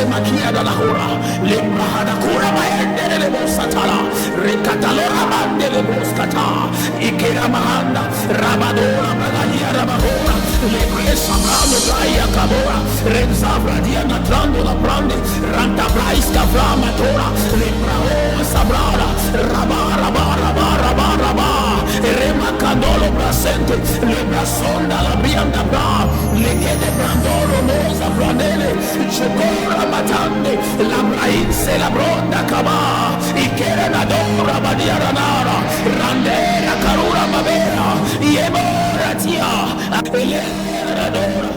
Makia da la hora, le brahada kura maende le bosatala, recatalora mande le boscata, ikera mahanda, rabadora magalia rabahora, le presa brando gaia cabora, renzabra diana trando la brande, ranta braisca flamatora, le brao sabrada, raba, rema candolo brasente, le brasonda la bianda bra, le chiede brandolo nosa brandele, chocora matande, la brainse la bronda cava, i kerenadora badiaranara, randera carura mavera, iemora tia, akeleradora.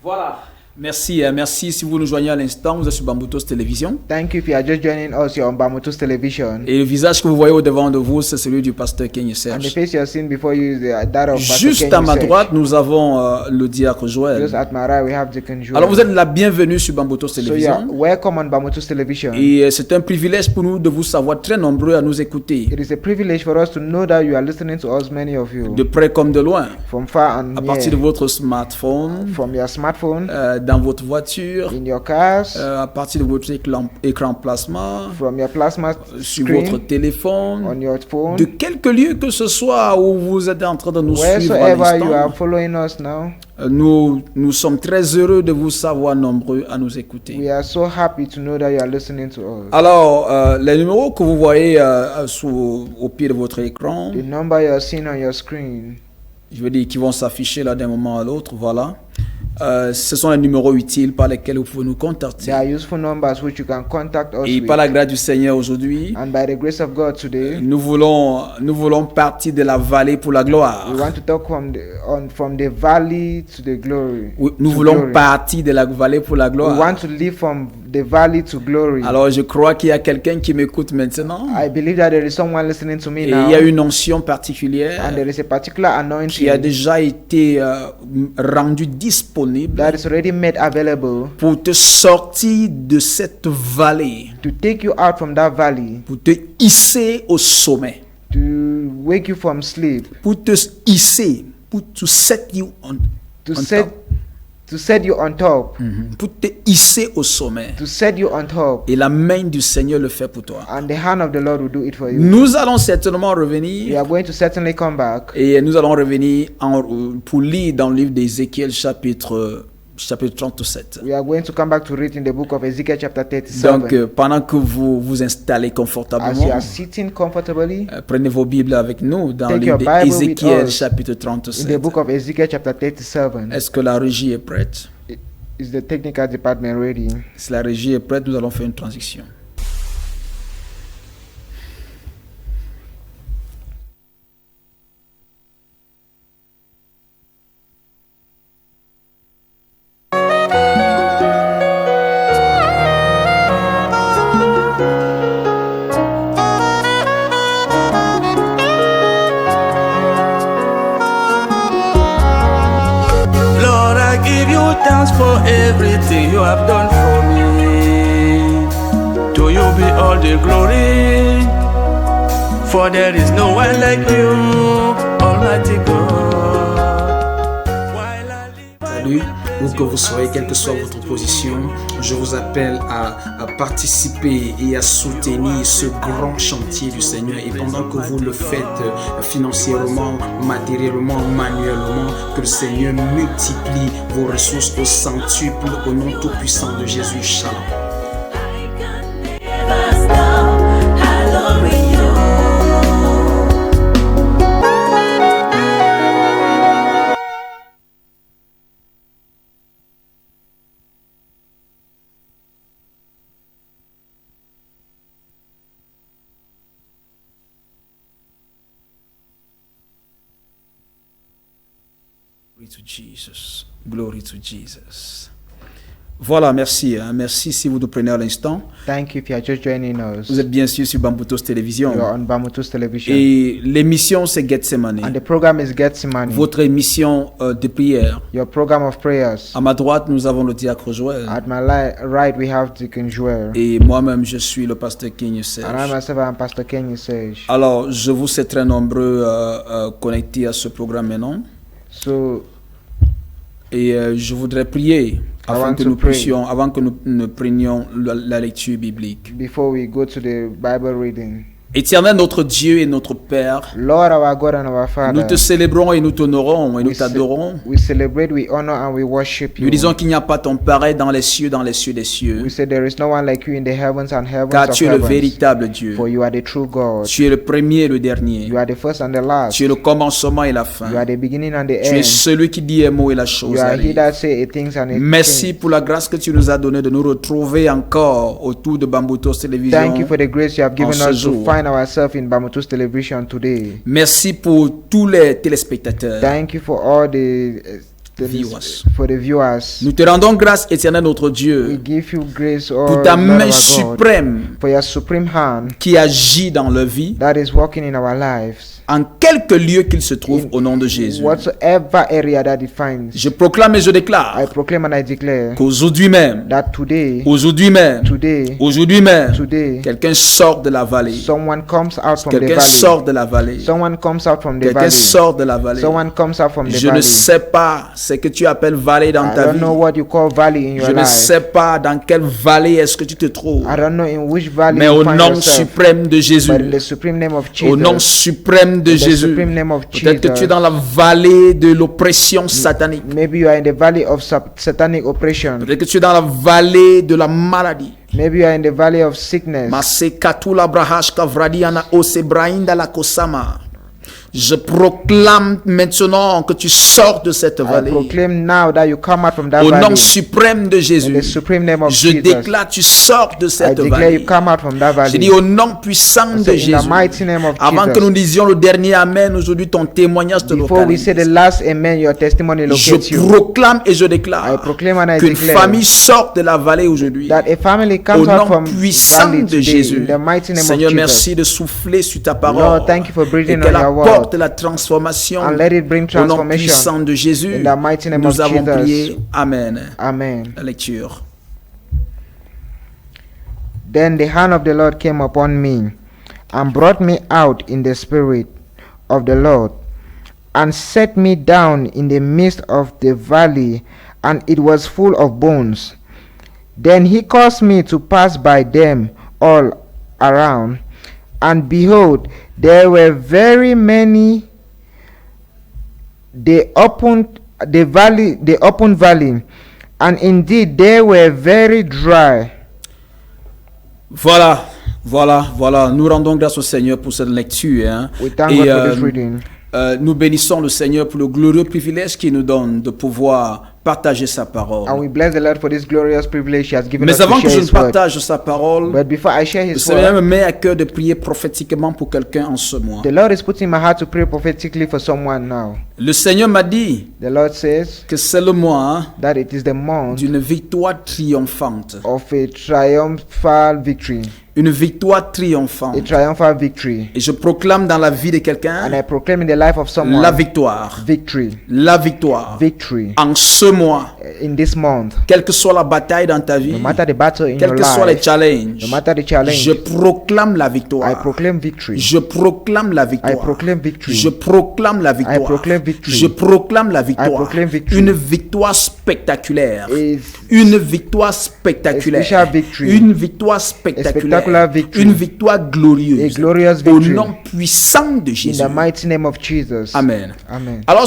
Voilà. Merci, merci. Si vous nous joignez à l'instant, vous êtes sur Bambutos Télévision. Thank you if you are just joining us here on Bambutos Television. Et le visage que vous voyez au devant de vous, c'est celui du pasteur Kenny And the Serge. face you are seeing before you is that of Pastor Juste Kenny à ma Serge. droite, nous avons le diacre Joël. Just at my right, we have Deacon Joel. Alors vous êtes la bienvenue sur Bambutos So you are Télévision. welcome on Bambutos Television. Et c'est un privilège pour nous de vous savoir très nombreux à nous écouter, It is a privilege for us to know that you are listening to us, many of you, de près comme de loin, from far and à partir de near, votre smartphone, from your smartphone, dans votre voiture, in your cars, à partir de votre écran plasma, from your plasma sur votre screen, téléphone, on your phone, de quelque lieu que ce soit où vous êtes en train de nous suivre à wheresoever you are l'instant. following us now. Nous sommes très heureux de vous savoir nombreux à nous écouter. We are so happy to know that you are listening to us. Alors, les numéros que vous voyez au pied de votre écran, The number you are seeing on your screen, je veux dire qui vont s'afficher là d'un moment à l'autre, voilà. Ce sont les numéros utiles par lesquels vous pouvez nous contacter. they are useful numbers which you can contact us Et with. par la grâce du Seigneur aujourd'hui, And by the grace of God today, nous voulons partir de la vallée pour la gloire. we want to talk from the valley to the glory. Oui, nous to voulons glory. partir de la vallée pour la We gloire. want to live from the valley to glory. Alors je crois qu'il y a quelqu'un qui m'écoute maintenant. I believe that there is someone listening to me Et now, il y a une onction particulière and there is a particular qui a anointing déjà été rendue disponible that is already made available pour te sortir de cette vallée, to take you out from that valley, pour te hisser au sommet, to wake you from sleep, pour te hisser, pour to set you on, to on set top. to set you on top, Pour te hisser au sommet. to set you on top, Et la main du Seigneur le fait pour toi. and the hand of the Lord will do it for you. Nous allons certainement We revenir are going to certainly come back, et nous allons revenir pour lire dans le livre d'Ézéchiel chapitre 37. we are going to come back to read in the book of Ezekiel chapter 37. Donc pendant que vous vous installez As you confortablement, are sitting comfortably prenez vos Bibles avec nous dans le Take livre your Bible with d'Ézéchiel us chapitre in the 37. book of Ezekiel chapter 37, Est-ce que la régie est prête? is the technical department ready? Si la régie est prête, nous allons faire une transition. Lord, I give you thanks for everything you have done for me. To you be all the glory, for there is no one like you, Almighty God. While I live, I Salut, où que vous soyez, quelle que soit votre position, je vous appelle à participer et à soutenir ce grand chantier du Seigneur. Et pendant que vous le faites financièrement, matériellement, manuellement, que le Seigneur multiplie vos ressources au centuple, au nom tout-puissant de Jésus. Shalom. Glory to Jesus. Glory to Jesus. Voilà, merci. Merci si vous nous prenez à l'instant. Thank you if you are just joining us. Vous êtes bien sûr sur Bambutos Télévision. You are on Bamutus Television. Et l'émission, c'est Gethsemane. And the program is Gethsemane. Votre émission de prière. Your program of prayers. À ma droite, nous avons le diacre Joël. At my right, we have Deacon Joel. Et moi-même, je suis le pasteur Kenny Serge. And I myself am Pastor Kenny Sage. Alors, je vous sais très nombreux connectés à ce programme maintenant. So, Et je voudrais prier avant que nous ne prenions la lecture biblique. before we go to the Bible reading, Éternel notre Dieu et notre Père, Lord our God and our Father, nous te célébrons et nous t'honorons et nous t'adorons. we celebrate, we honor, and we worship you. Nous disons qu'il n'y a pas ton pareil dans les cieux des cieux. We say there is no one like you in the heavens and heavens Car of tu es le heavens. véritable Dieu. For you are the true God. Tu es le premier et le dernier. You are the first and the last. Tu es le commencement et la fin. You are the beginning and the Tu es end. celui qui dit un mot et la chose You are he arrive. that say a things and a Merci thing. pour la grâce que tu nous as donnée de nous retrouver encore autour de Bambutos Télévision. Thank you for the grace you have given ce us to jour. find ourselves in Bamutus Television today. Merci pour tous les téléspectateurs. Thank you for all the Viewers. for the viewers. Nous te rendons grâce, Éternel notre We Dieu, give you grace, pour oh ta Lord main our God, suprême for your supreme hand qui agit dans leur vie, that is working in our lives. en quelque lieu qu'il se trouve, au nom de Jésus. Whatsoever area that it finds, Je proclame et je déclare I proclaim and I declare qu'aujourd'hui même, that today, aujourd'hui même, quelqu'un sort de la vallée. someone comes out from the Quelqu'un valley. sort de la vallée. Someone comes out from the Quelqu'un valley. sort de la vallée. Someone comes out from the Je ne valley. sais pas ce que tu appelles vallée dans I ta don't vie. know what you call valley in your Je ne life. sais pas dans quelle vallée est-ce que tu te trouves. I don't know in which valley Mais you au find nom yourself. suprême de Jésus, But in the supreme name of Jesus. au nom suprême de in the Jésus, supreme name of peut-être que tu es Jesus. dans la vallée de l'oppression satanique. Maybe you are in the valley of satanic oppression. Peut-être que tu es dans la vallée de la maladie. Maybe you are in the valley of sickness. Masekatula brahashka vradiana osebrainda la kosama. Je proclame maintenant que tu sors de cette I vallée. proclaim now that you come out from that Au valley. nom suprême de In the Jésus, supreme name of je Jesus. déclare tu sors de I cette declare vallée. you come out from that Je valley. dis au nom puissant I de say in Jésus. the mighty name of Avant que nous Jesus. disions le dernier Amen, aujourd'hui ton témoignage te Before we say the localise. last amen, your testimony locates Je you. proclame et je I déclare proclaim and I qu'une declare famille sort de la vallée aujourd'hui. that a family Au comes out nom from puissant valley de today Jésus. in the mighty name Seigneur, of Jesus. merci de souffler sur ta parole. Lord, thank you for Et breathing qu'elle on your word. apporte la transformation. And let it bring Au nom transformation. puissant de Jésus, In the mighty name nous of avons Jesus. prié. Amen. Amen. La lecture. Then the hand of the Lord came upon me, and brought me out in the spirit of the Lord, and set me down in the midst of the valley, and it was full of bones. Then he caused me to pass by them all around, and behold, there were very many. They opened the open valley, and indeed they were very dry. Voilà. Nous rendons grâce au Seigneur pour cette lecture. Hein. We thank God for this reading. Nous bénissons le Seigneur pour le glorieux privilège qu'il nous donne de pouvoir partager sa parole. And we bless the Lord for this glorious privilege He has given us Mais to avant que share je ne His word. partage sa parole, But before I share le His Seigneur me word, met à cœur de prier prophétiquement pour quelqu'un en ce mois. the Lord is putting my heart to pray prophetically for someone now. Le Seigneur m'a dit The Lord says que c'est le mois that it is the month d'une victoire triomphante. of a triumphal victory. Une victoire A triomphante. triumphal victory. Et je proclame dans la vie de And quelqu'un I proclaim in the life of someone la victoire. victory. La victoire. Victory. En ce mois, In this month. quelle que soit la bataille dans ta vie, No matter the battle in quels your que soient les life. challenges, No matter the challenge. je proclame la I victoire. proclaim victory. Je proclame la I victoire. proclaim victory. Je proclame la victoire. I proclaim victory. Je proclame la victoire. I proclaim victory. Une victoire spectaculaire. Is Une victoire spectaculaire. A special victory. Une victoire spectaculaire. spectacular victory. Une victoire glorieuse. A glorious Au victory. nom puissant de in Jésus. the mighty name of Jesus. Amen. Amen. Alors en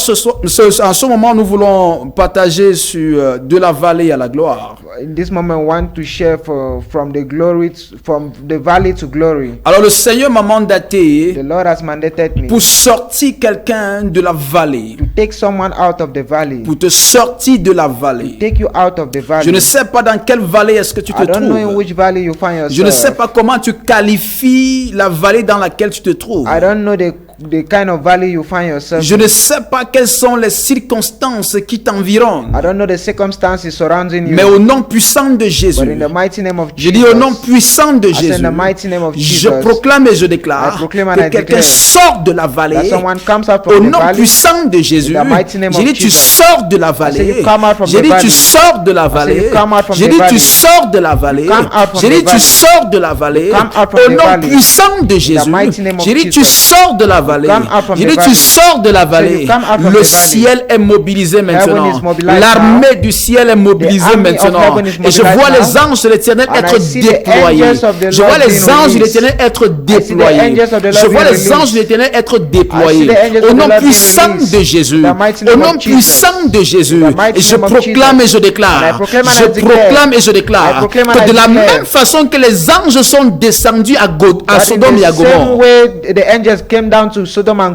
ce moment, nous voulons partager sur de la vallée à la gloire. In this moment, I want to share from the valley to glory. Alors le Seigneur m'a mandaté The Lord has mandated me pour sortir quelqu'un de la vallée, to take someone out of the valley. pour te sortir de la vallée. Take you out of the valley. Je ne sais pas dans quelle vallée est-ce que tu te I don't know in trouves. which valley you find yourself. Je ne sais pas comment tu qualifies la vallée dans laquelle tu te trouves. I don't know the the kind of valley you find yourself Je ne sais pas quelles sont les circonstances qui t'environnent. I don't know the circumstances surrounding you, Mais au nom puissant de Jésus, but in the mighty name of je Jesus, dis au nom puissant de I say in Jésus, the mighty name of je Jesus, proclame et je I déclare proclaim and que I quelqu'un declare sort de la vallée. that someone comes out Au from the nom valley. puissant de Jésus, In the mighty name j'ai of dit tu Jesus. sors de la I say vallée. you come out from J'ai the dit tu valley. sors de la I say vallée. you come out from J'ai the dit tu valley. sors de la vallée. Come out from J'ai the dit tu valley. sors de la vallée. Come out from Au the nom valley. puissant de Jésus, mighty name of j'ai dit tu Jesus. sors de la vallée. Come out from J'ai the dit tu valley. sors de la you vallée. come out from Le the valley. ciel est mobilisé maintenant. is mobilized L'armée du ciel est mobilisée army of maintenant. heaven is Et je mobilized vois now. les anges de l'Éternel And être I see the déployés. angels of the Je vois Lord les being anges de released. l'Éternel être the déployés. angels of the Lord Je vois being les anges released. de l'Éternel être I see déployés. the angels Au of the nom Lord being puissant released. de Jésus. The mighty Au name nom of Jesus. puissant de Jésus. The mighty Et je name of proclame et Jesus. je And I déclare. proclaim and Je I declare. proclame et je I déclare proclaim and que I de la declare. même façon que les anges sont descendus à That in Sodome et à the same Gomorrhe, way the angels came down to Sodom and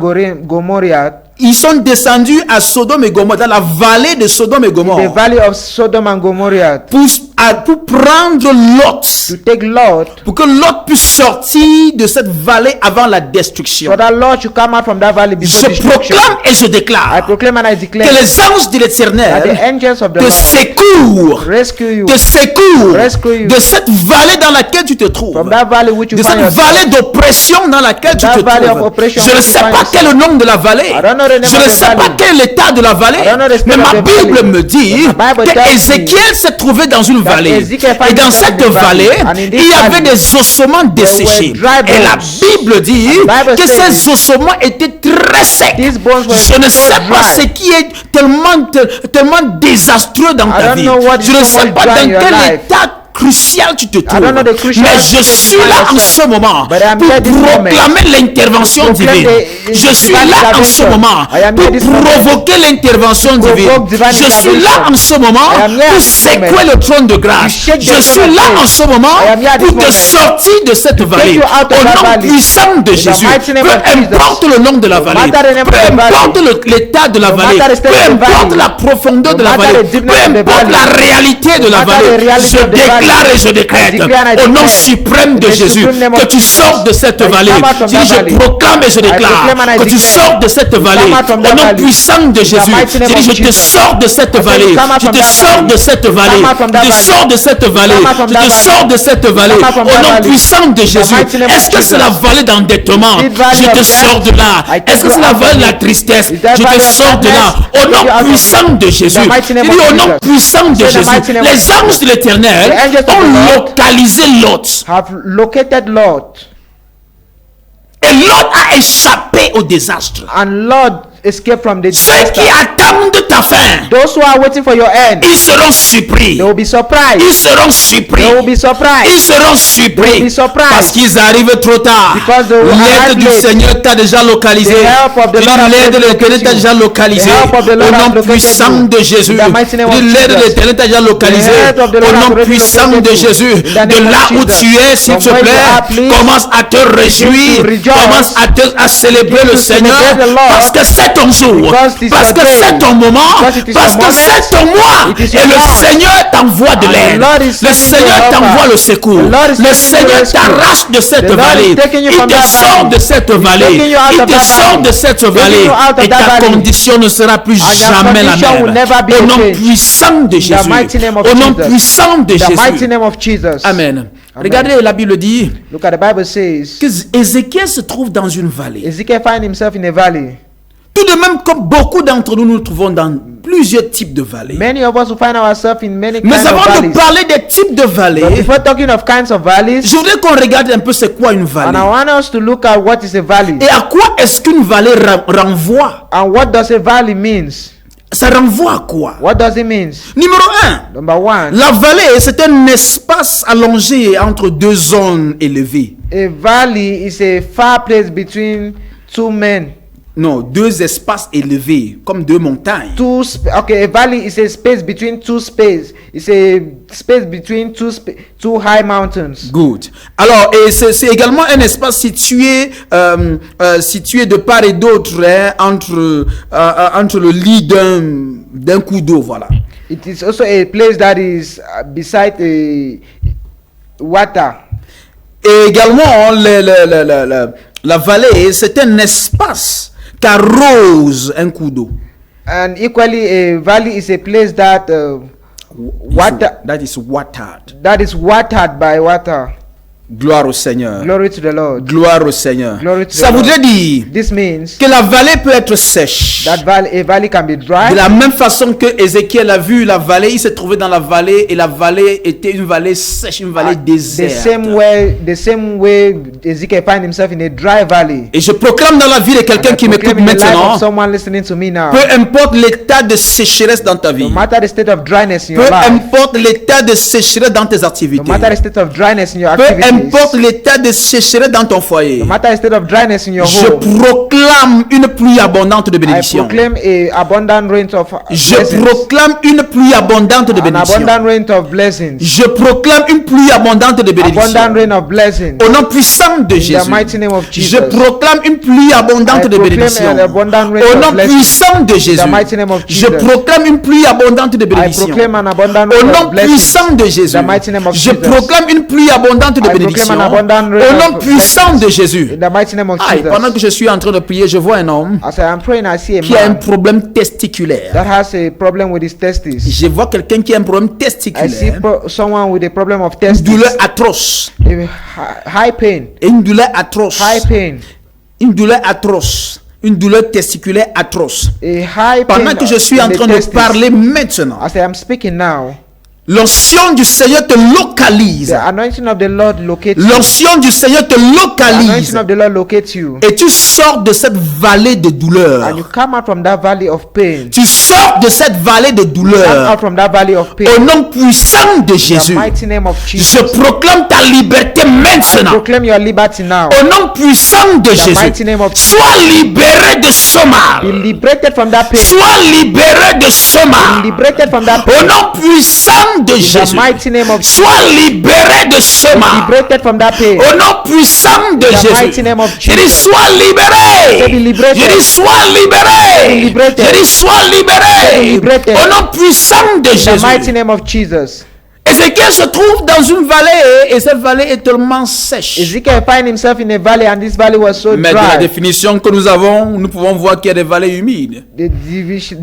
Gomorrah, ils sont descendus à Sodome et Gomorrhe, dans la vallée de Sodome et the Gomorrhe, valley of Sodom and Gomorrah, pour prendre Lot, to take Lot, pour que Lot puisse sortir de cette vallée avant la destruction. so that Lord should come out from that valley before Je destruction. proclame et je I déclare proclaim and I que declare les anges de that the l'Éternel angels of the te Lord secourent, rescue you te secourent Rescue you de cette vallée dans laquelle tu te trouves, from that valley which you de find cette yourself. vallée d'oppression dans laquelle tu That te valley of trouves. oppression Je ne which sais you pas find quel est le nom de la vallée. I don't know the name Je of ne the sais pas valley. quel est l'état de la vallée. I don't know the Mais state ma of the Bible valley. me dit But my Bible tells que me Ézéchiel s'est trouvé dans une that vallée. Ezekiel found Et dans himself cette in the valley. vallée, And in this il y avait valley, des ossements desséchés. dry Et la bones. Bible dit And the Bible que says ces ossements étaient très secs. these bones were Je ne so sais pas dry. ce qui est tellement désastreux dans I ta don't vie. know what is Je ne so sais much pas dry in dans your quel life. état crucial tu te trouves. don't know the crucial Mais je state suis you find là en yourself. ce moment But I am pour here this moment proclamer l'intervention to proclaim divine. the Je suis divine là en ce intervention. moment I am pour here this moment provoquer l'intervention to divine. provoke divine Je suis là intervention. en ce moment I am here pour at this secouer moment le trône de grâce. to shake the Je suis throne of là grace. en ce moment I am here at this pour te moment sortir de cette vallée. you out of Au that nom valley. puissant de In the Jésus. mighty name Peu of Jesus. importe le nom de la No vallée. matter the name Peu of the valley. importe l'état de la No vallée. matter the state Peu of the importe valley. la profondeur No de la matter vallée. the deepness Peu of the importe valley. la réalité de No la matter vallée. the reality Je of the déclare valley. et je décrète I declare and I au nom declare suprême de in the Jésus supreme name que of tu Jesus sors de cette that you vallée. come out from Je that valley. proclame et je déclare proclaim and I que tu declare sors de cette you come vallée. out from Au that nom valley. puissant de In the Jésus. mighty name of Je te Jesus. sors de cette I say you vallée. come out Je from te that sors valley. de cette You vallée. come out from Je that te valley. sors de cette vallée. come out from Je that te valley. sors de cette vallée. come out from Au that nom valley. puissant de In the Jésus. mighty name of Est-ce que c'est la Jesus. vallée d'endettement? This valley Je te of sors death, de là. I take Est-ce que you c'est la out vallée of de la it. tristesse? Is that Je te valley of sors de là. sadness? Au I take you nom out of puissant it. de Jésus. In the mighty name Il dit of au nom Jesus. puissant de Say the Jésus. mighty name of Les Jesus. anges de l'Éternel The angels of the ont Lord localisé Lot. have located Lot, Et Lot a échappé au désastre. and Lord escaped from the Ceux qui disaster. attendent ta fin, Those who are waiting for your end, ils seront surpris. they will be surprised. Ils seront surpris. They will be Ils surprised. seront They will surpris be surprised. parce qu'ils arrivent trop tard. Because they will L'aide arrive du late. Seigneur t'a déjà localisé. The help of the Lord has L'aide de located l'Éternel t'a you. déjà localisé. The help of the Lord Au has nom located puissant you. de Jésus. In the mighty name of L'aide de Jesus. l'Éternel t'a déjà localisé. The help of the Au Lord has nom already puissant located de you. Jésus. In the De name là of où Jesus. tu es, s'il From te where you plaît, are, please, commence à te réjouir. begin to rejoice. Commence à célébrer Begin le to Seigneur. celebrate the Lord. Parce que c'est ton jour. Because it is Parce your que day. c'est ton moment. Because it is Parce your que moment. c'est ton mois. It is Et your le month. Seigneur t'envoie de And the l'aide. Lord is Le sending you Seigneur help. t'envoie le secours. The Lord is Le sending you Seigneur rescue. t'arrache de cette The Lord is vallée. taking you Il from te that sort valley. de cette He's vallée. taking you out Il of te that sort valley. de cette Taking vallée. you out of Et that ta valley. condition ne sera plus And your jamais la condition will même. never be Au nom changed. puissant de Jésus. mighty name of Au nom Jesus. puissant de In the mighty Jésus. name of Jesus. Amen. Regardez, la Bible dit Look at the Bible says que Ézéchiel se trouve dans une vallée. Ezekiel find himself in a valley. Tout de même comme beaucoup d'entre nous nous trouvons dans plusieurs types de vallées. Many of us will find ourselves in many Mais kinds of avant de valleys. parler des types de But vallées, before talking of kinds of valleys, je voudrais qu'on regarde un peu c'est quoi une and vallée. I want us to look at what is a valley Et à quoi est-ce qu'une vallée renvoie? and what does a valley means. Ça renvoie à quoi? What does it mean? Numéro 1, Number one, la vallée c'est un espace allongé entre deux zones élevées. a valley is a far place between two men. Non, deux espaces élevés, comme deux montagnes. Okay, a valley is a space between two space. It's a space between two high mountains. Good. Alors, et c'est également un espace situé de part et d'autre entre le lit d'un cours d'eau, voilà. It is also a place that is beside a water. Et également, La vallée, c'est un espace qu'arrose un cours d'eau. And equally, a valley is a place that That is watered. that is watered by water. Gloire au Seigneur. Glory to the Lord. Gloire au Seigneur. Glory to Ça the Lord. voudrait dire This means que la vallée peut être sèche. that a valley can be dry. De la même façon que Ézéchiel a vu la vallée, il s'est trouvé dans la vallée et la vallée était une vallée sèche, une vallée The déserte. same way Ezekiel find himself in a dry valley. Et je proclame dans la vie de quelqu'un I qui m'écoute proclaim in the life maintenant, of someone listening to me now. peu importe l'état de sécheresse dans ta vie, No matter the state of dryness in peu your life, importe l'état de sécheresse dans tes no activités, matter the state of dryness in your peu activities, importe l'état de sécheresse dans ton foyer, no matter the state of dryness in your je home, proclame une pluie abondante de I bénédiction. proclaim a abundant rain of Je blessings. proclame une pluie abondante de An bénédiction. abundant rain of blessings. Je proclame une pluie abondante de bénédiction. Abundant rain of blessings. Au nom puissant de In Jésus, the mighty name of je Jesus. proclame une pluie abondante I de proclaim bénédiction. an abundant rain Au of nom blessings. puissant de Jésus, In the mighty name of je Jesus. proclame une pluie abondante de I bénédiction. proclaim an abundant Au rain nom of blessings. puissant de Jésus, In the mighty name of je Jesus. proclame une pluie abondante de I proclaim bénédiction. an abundant rain Au nom of puissant blessings. de Jésus. In the mighty name of Aïe, pendant que Jesus. je suis en train de prier, je vois un homme As I am praying, I see a qui a un man problème testiculaire. that has a problem with his testes. Je vois quelqu'un qui a un problème I see testiculaire. someone with a problem of Une testes. douleur atroce. High pain. Et une douleur atroce. High pain. Une douleur atroce. Une douleur testiculaire atroce. A high pain. Pendant que je suis en in the train de testes. parler maintenant, As I am speaking now, l'onction du Seigneur te localise. the anointing of the Lord locates you. L'onction du Seigneur te The anointing localise. of the Lord locates you. Et tu sors de cette vallée de And you douleur. come out from that valley of pain. Tu sors de cette vallée de Come douleur. out from that valley of pain. Au nom puissant de In the Jésus, mighty name of je Jesus. proclame ta liberté I maintenant. proclaim your liberty now. Au nom puissant de In the mighty Jésus, name of Jesus. sois libéré de ce Be mal. liberated from that pain. Sois libéré de ce Be mal. liberated from that Au pain. nom puissant de In the Jésus, mighty name of Jesus. sois libéré de ce Be mal. liberated from that pain. Au nom puissant de In the Jésus, mighty name of je dis Jesus. sois libéré. Be liberated. Je dis sois libéré. Be liberated. Je dis sois libéré. Be liberated. Au nom puissant de In the mighty Jésus. name of Jesus. Ézéchiel se trouve dans une vallée et cette vallée est tellement sèche. Ezekiel find himself in a valley, and this valley was so Mais de la dry. définition que nous avons, nous pouvons voir qu'il y a des vallées humides. The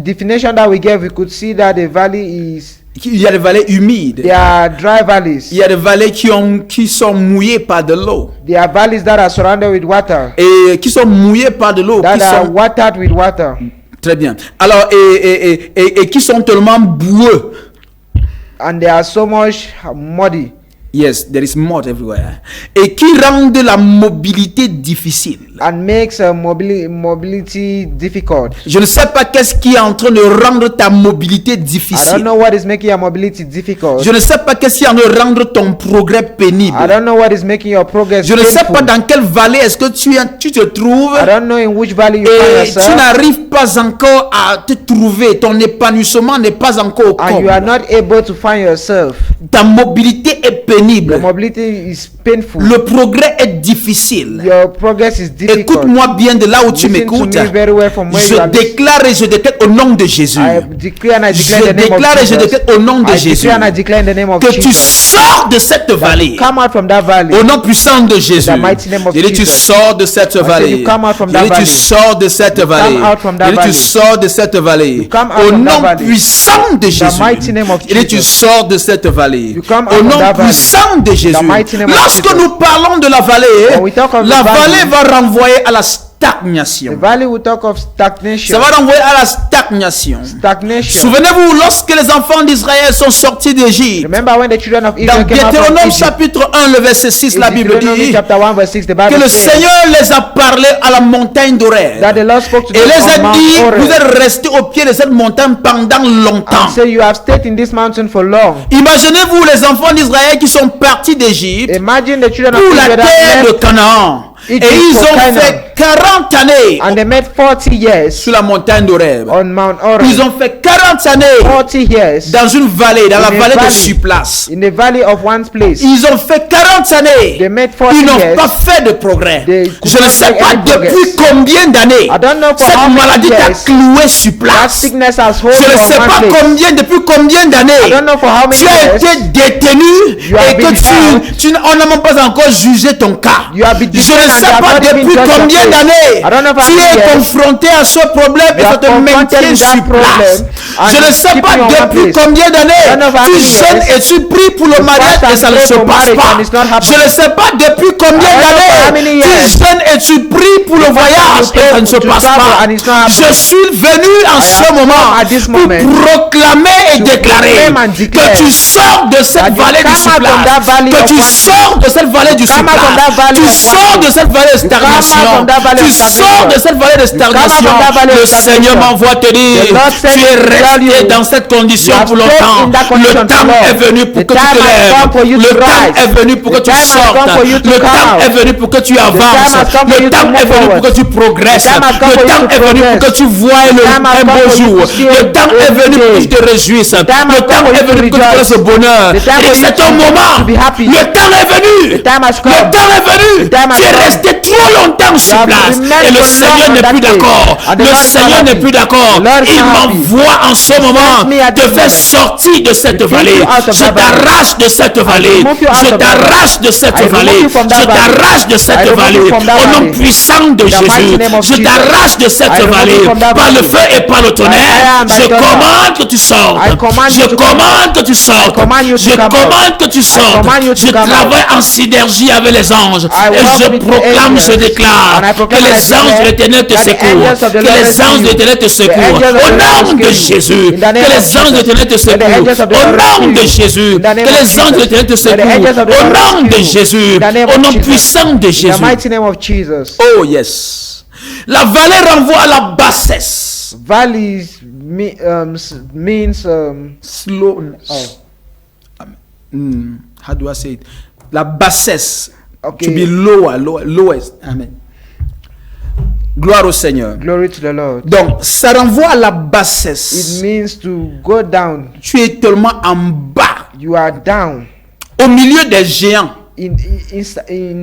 definition that we gave, we could see that the valley is, Il y a des vallées humides. there are dry valleys. Il y a des vallées qui sont mouillées par de l'eau. There are valleys that are surrounded with water, Et qui sont mouillées par de l'eau. that Qui are sont... watered with water, Très bien. Alors, et qui sont tellement boueux. and they are so much muddy, Yes, there is mud everywhere. Et qui rendent la mobilité difficile. and makes mobility difficult. Je ne sais pas qu'est-ce qui est en train de rendre ta mobilité I don't difficile. know what is making your mobility difficult. Je ne sais pas qu'est-ce qui est en train de rendre ton progrès pénible. I don't know what is making your progress Je ne sais painful. pas dans quelle vallée est-ce que tu te trouves. I don't know in which valley you find Et tu yourself, n'arrives pas encore à te trouver. Ton épanouissement n'est pas encore au and you are comble. not able to find yourself. Ta mobilité est pénible. Your mobility is painful. Le progrès est difficile. Your progress is difficult. Écoute-moi bien de là où tu Listen to m'écoutes. me very well from where Je you are listening. déclare et je déclare au nom de Jésus. I declare and I Je declare in the name déclare et of je Jesus. déclare au nom de I Jésus declare and I declare in the name of que tu Jesus. sors de cette vallée. Come out from that valley. Au nom puissant de Jésus. the mighty name of Je dis tu Jesus. sors de cette vallée. you come out from Je that dis tu valley. sors de cette vallée. out from that Je dis tu valley. sors de cette vallée. You come out Au from that nom valley. puissant de Jésus. mighty name of Je dis tu Jesus. sors de cette vallée. You come out Au from nom that valley. puissant de Jésus. mighty name of Lorsque Jesus. nous parlons de la vallée, When we talk of la the vallée valley, va renvoyer à la The stagnation. valley will talk of stagnation. Ça va renvoyer à la stagnation. Stagnation. Souvenez-vous, lorsque les enfants d'Israël sont sortis d'Égypte, Remember when the children of dans Israel came out from Deutéronome Egypt? chapitre 1, le verset 6, la In Bible Deuteronomy dit chapter 1 verse 6, the que Bible le says Seigneur les a parlé à la montagne that d'Horeb the Lord spoke to et them les on a Mount dit, vous Horeb, êtes restés au pied de cette montagne pendant longtemps. and say you have stayed in this mountain for long. Imaginez-vous les enfants d'Israël qui sont partis d'Égypte Imagine the children of pour la Israel that terre de left Canaan. Et Egypt ils for ont Canaan. fait 40 années And they made 40 years sur la montagne d'Horeb. on Mount Horeb. Ils ont fait 40 années 40 years dans une vallée, dans la in a vallée de valley. Suplas. In the valley of one place. Ils ont fait 40 années. They made 40 Ils n'ont years. pas fait de progrès. They could Je ne not sais make pas any progress. depuis combien d'années I don't know for how cette many maladie t'a years cloué sur that place. sickness has hold Je ne sais on pas one place. depuis combien I d'années don't know for how many tu as years été détenu you have et que been held. on n'a même pas encore jugé ton cas. You have been Je ne detained and sais they have pas not even depuis judged your combien case. d'années I don't know for how tu many es years confronté à ce problème et you ça are te confronted maintient with that sur place. problem Je and ne sais keep pas you on one depuis place. combien I d'années don't know for how tu many jeûnes years et tu pries pour le you mariage fast et and ça ne pray se for passe marriage pas. and it's not happening. Je ne sais pas depuis combien I don't know for how many d'années tu years jeûnes et tu pries pour le you fast and voyage you et ça ne se pray to passe travel pas. and it's not happening. Je suis venu en I ce have moment come at this pour moment proclamer et to déclarer proclaim and que declare tu sors de cette that you vallée du come out from that Suplas, valley que of tu one sors de cette vallée du come out from that Suplas, valley tu of one sors de place. cette vallée de You come out stagnation, from that valley tu of stagnation. sors de cette vallée de come out from stagnation. that valley Le of stagnation. Seigneur m'envoie te dire, The Lord said tu es to tell resté you, dans cette condition you have pour stayed longtemps. in that Le condition temps too long. est venu pour The que tu time te has lèves. come for you Le to temps rise. est venu pour que The tu time has sortes. come for you to Le come temps out. est venu pour que tu time avances. has come for Le you to temps est move venu pour que forward. tu progresses. The time has come Le for you temps to est venu pour que progress. tu vois The time has un come beau for you jour. to see Le a temps est good venu pour que day. tu te réjouisses. The time Le has temps come for est you to venu pour que tu rejoice. fasses ce bonheur. The time for Et you c'est ton moment. to be happy. Le temps est venu. The time has come. Le temps est venu. The time has Tu es come. resté trop longtemps sur have place. remained Et le for long Seigneur on n'est that plus place. d'accord. And the Le Lord is not Seigneur n'est happy. plus d'accord. The Lord is Il not happy. m'envoie en ce moment me at te this faire moment. sortir de cette To take vallée. you out of Je that valley. t'arrache de cette vallée. remove you out Je of that t'arrache de cette I remove vallée. you from that Je valley. t'arrache de I cette remove vallée. you from that Au nom valley. puissant de In the mighty Jésus. name of Je Jesus. t'arrache de cette I remove vallée. you from that Par le valley. feu et par le tonnerre. fire and by Je thunder. commande que tu sortes. I command Je you to come commande que tu sortes. command you to Je come out. commande que tu sortes. command you to Je come out. travaille en synergie avec les anges. I Et walk je with the proclame, je angels. déclare And I que proclaim and I les anges de declare l'éternel te that the secourent. angels of the Que Lord les rescue anges de you. l'éternel te The secourent. angels of Au the Lord nom de rescue you. Jésus. In the name Que of les anges de Jesus. l'éternel te That the secourent. angels of the Au Lord nom rescue de you. Jésus. In the name Que of les anges de Jesus. l'éternel te That the angels secourent. of the Au Lord nom de rescue you. Jésus. In the name Au of nom Jesus. puissant de In the Jésus. mighty name of Jesus. Oh yes. La vallée renvoie à la bassesse. Valleys means Slow. How do I say it? La bassesse. Okay. To be lowest. Amen. Gloire au Seigneur. Glory to the Lord. Donc, ça renvoie à la It bassesse. means to go down. Tu es tellement en bas, You are down au milieu des géants. in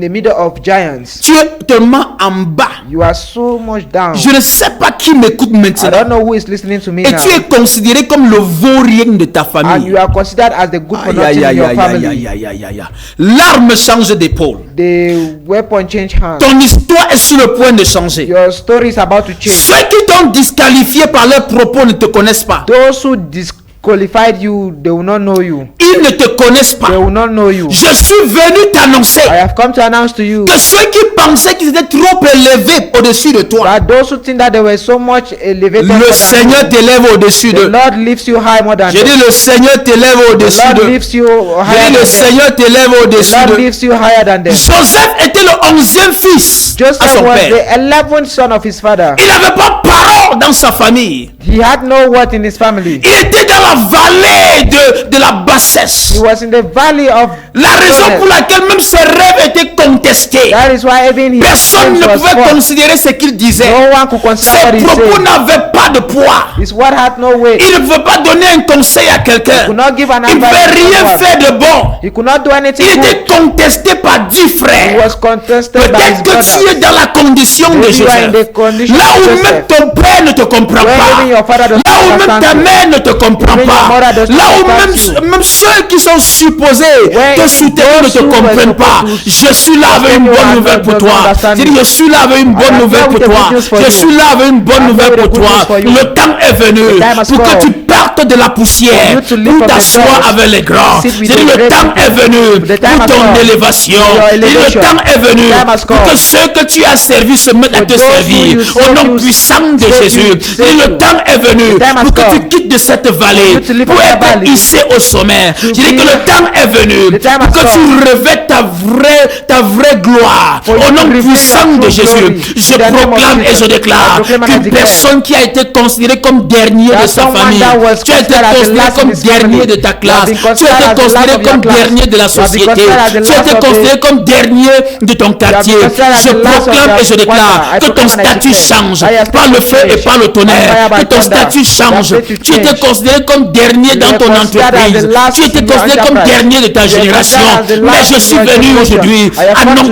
the middle of giants. Tu es tellement en bas. You are so much down. Je ne sais pas qui m'écoute I maintenant. don't know who is listening to me Et now. tu es considéré comme le vaurien de ta And famille. you are considered as the good for Aïe, nothing aïe, in aïe, your aïe, family. aïe, aïe, aïe, aïe. L'arme change d'épaule. The weapon change hands. Ton histoire est sur le point de changer. Your story is about to change. Ceux qui t'ont disqualifié par leurs propos ne te connaissent pas. Those who disqualified you, they will not know you. Ils ne te connaissent pas. They will not know you. Je suis venu t'annoncer I have come to announce to you que ceux qui pensaient qu'ils étaient trop élevés au-dessus de toi, that those who think that they were so much elevated le more than Seigneur you, t'élève au-dessus the de. Lord lifts you high more than J'ai them. dit le Seigneur t'élève The au-dessus Lord de. lifts you J'ai higher dit than le them. Seigneur t'élève The au-dessus Lord de. lifts you higher than them. Joseph était le 11e fils à Joseph son was père. the 11th son of his father. Il n'avait pas parole dans sa famille. He had no word in his family. Il était dans la vallée de la bassesse. He was in the valley of La raison illness. pour laquelle même ses rêves étaient contestés. That is why even his Personne dreams ne was pouvait false. considérer ce qu'il disait. No one could consider what Ses he propos said. n'avaient pas de poids. His word had no weight. Il ne pouvait pas donner un conseil à He quelqu'un. could not give an Il ne advice pouvait to rien someone. faire de bon. He could not do anything Il good. était contesté par 10 He frères. was contested by his Peut-être que tu brothers. es dans la condition de Maybe you are in Joseph. the condition Là of où Joseph. même ton père ne te comprend Where pas. even your father does Là not où même understand ta you. mère ne te comprend Even your pas. mother does not Là où understand même ceux qui sont supposés Where te soutenir ne those te who were comprennent pas. supposed to Je suis là avec une you bonne and nouvelle pour does not toi. understand Je dis, you. je suis là avec une I bonne am nouvelle here pour with the toi. good news for Je you. suis là avec une bonne I am nouvelle here with pour the good toi. news for you. Le temps est venu The time has pour que come. tu partes de la poussière For you to live pour from the t'asseoir dust. avec les grands. Sit Je with dis, the le great temps est venu The time pour has ton come. élévation. For your Et le elevation. temps est venu The time has pour que come. ceux que tu as servis se mettent à For te those who servir. you Au serve, nom you puissant de serve Jésus. you, Et serve le you. temps est venu The time has pour que tu come. quittes de cette vallée For you to leave pour from that être valley. hissé au sommet. Je dis que be- le temps est venu The time pour has que tu come. revêtes ta vraie gloire. For you Au to nom reveal puissant your de true Jésus, glory. je In the name of proclame et Jesus. je I déclare proclaim and I qu'une declare personne qui a été considérée comme dernier de that sa someone famille, that was Tu as été considéré comme dernier de ta classe. Tu as été considéré comme dernier de la société. Tu as été considéré comme dernier de ton quartier. Je proclame et je déclare que ton statut change par le feu et par le tonnerre. Que ton statut change. Tu étais considéré comme dernier dans ton entreprise. Tu étais considéré comme dernier de ta génération. Mais je suis venu aujourd'hui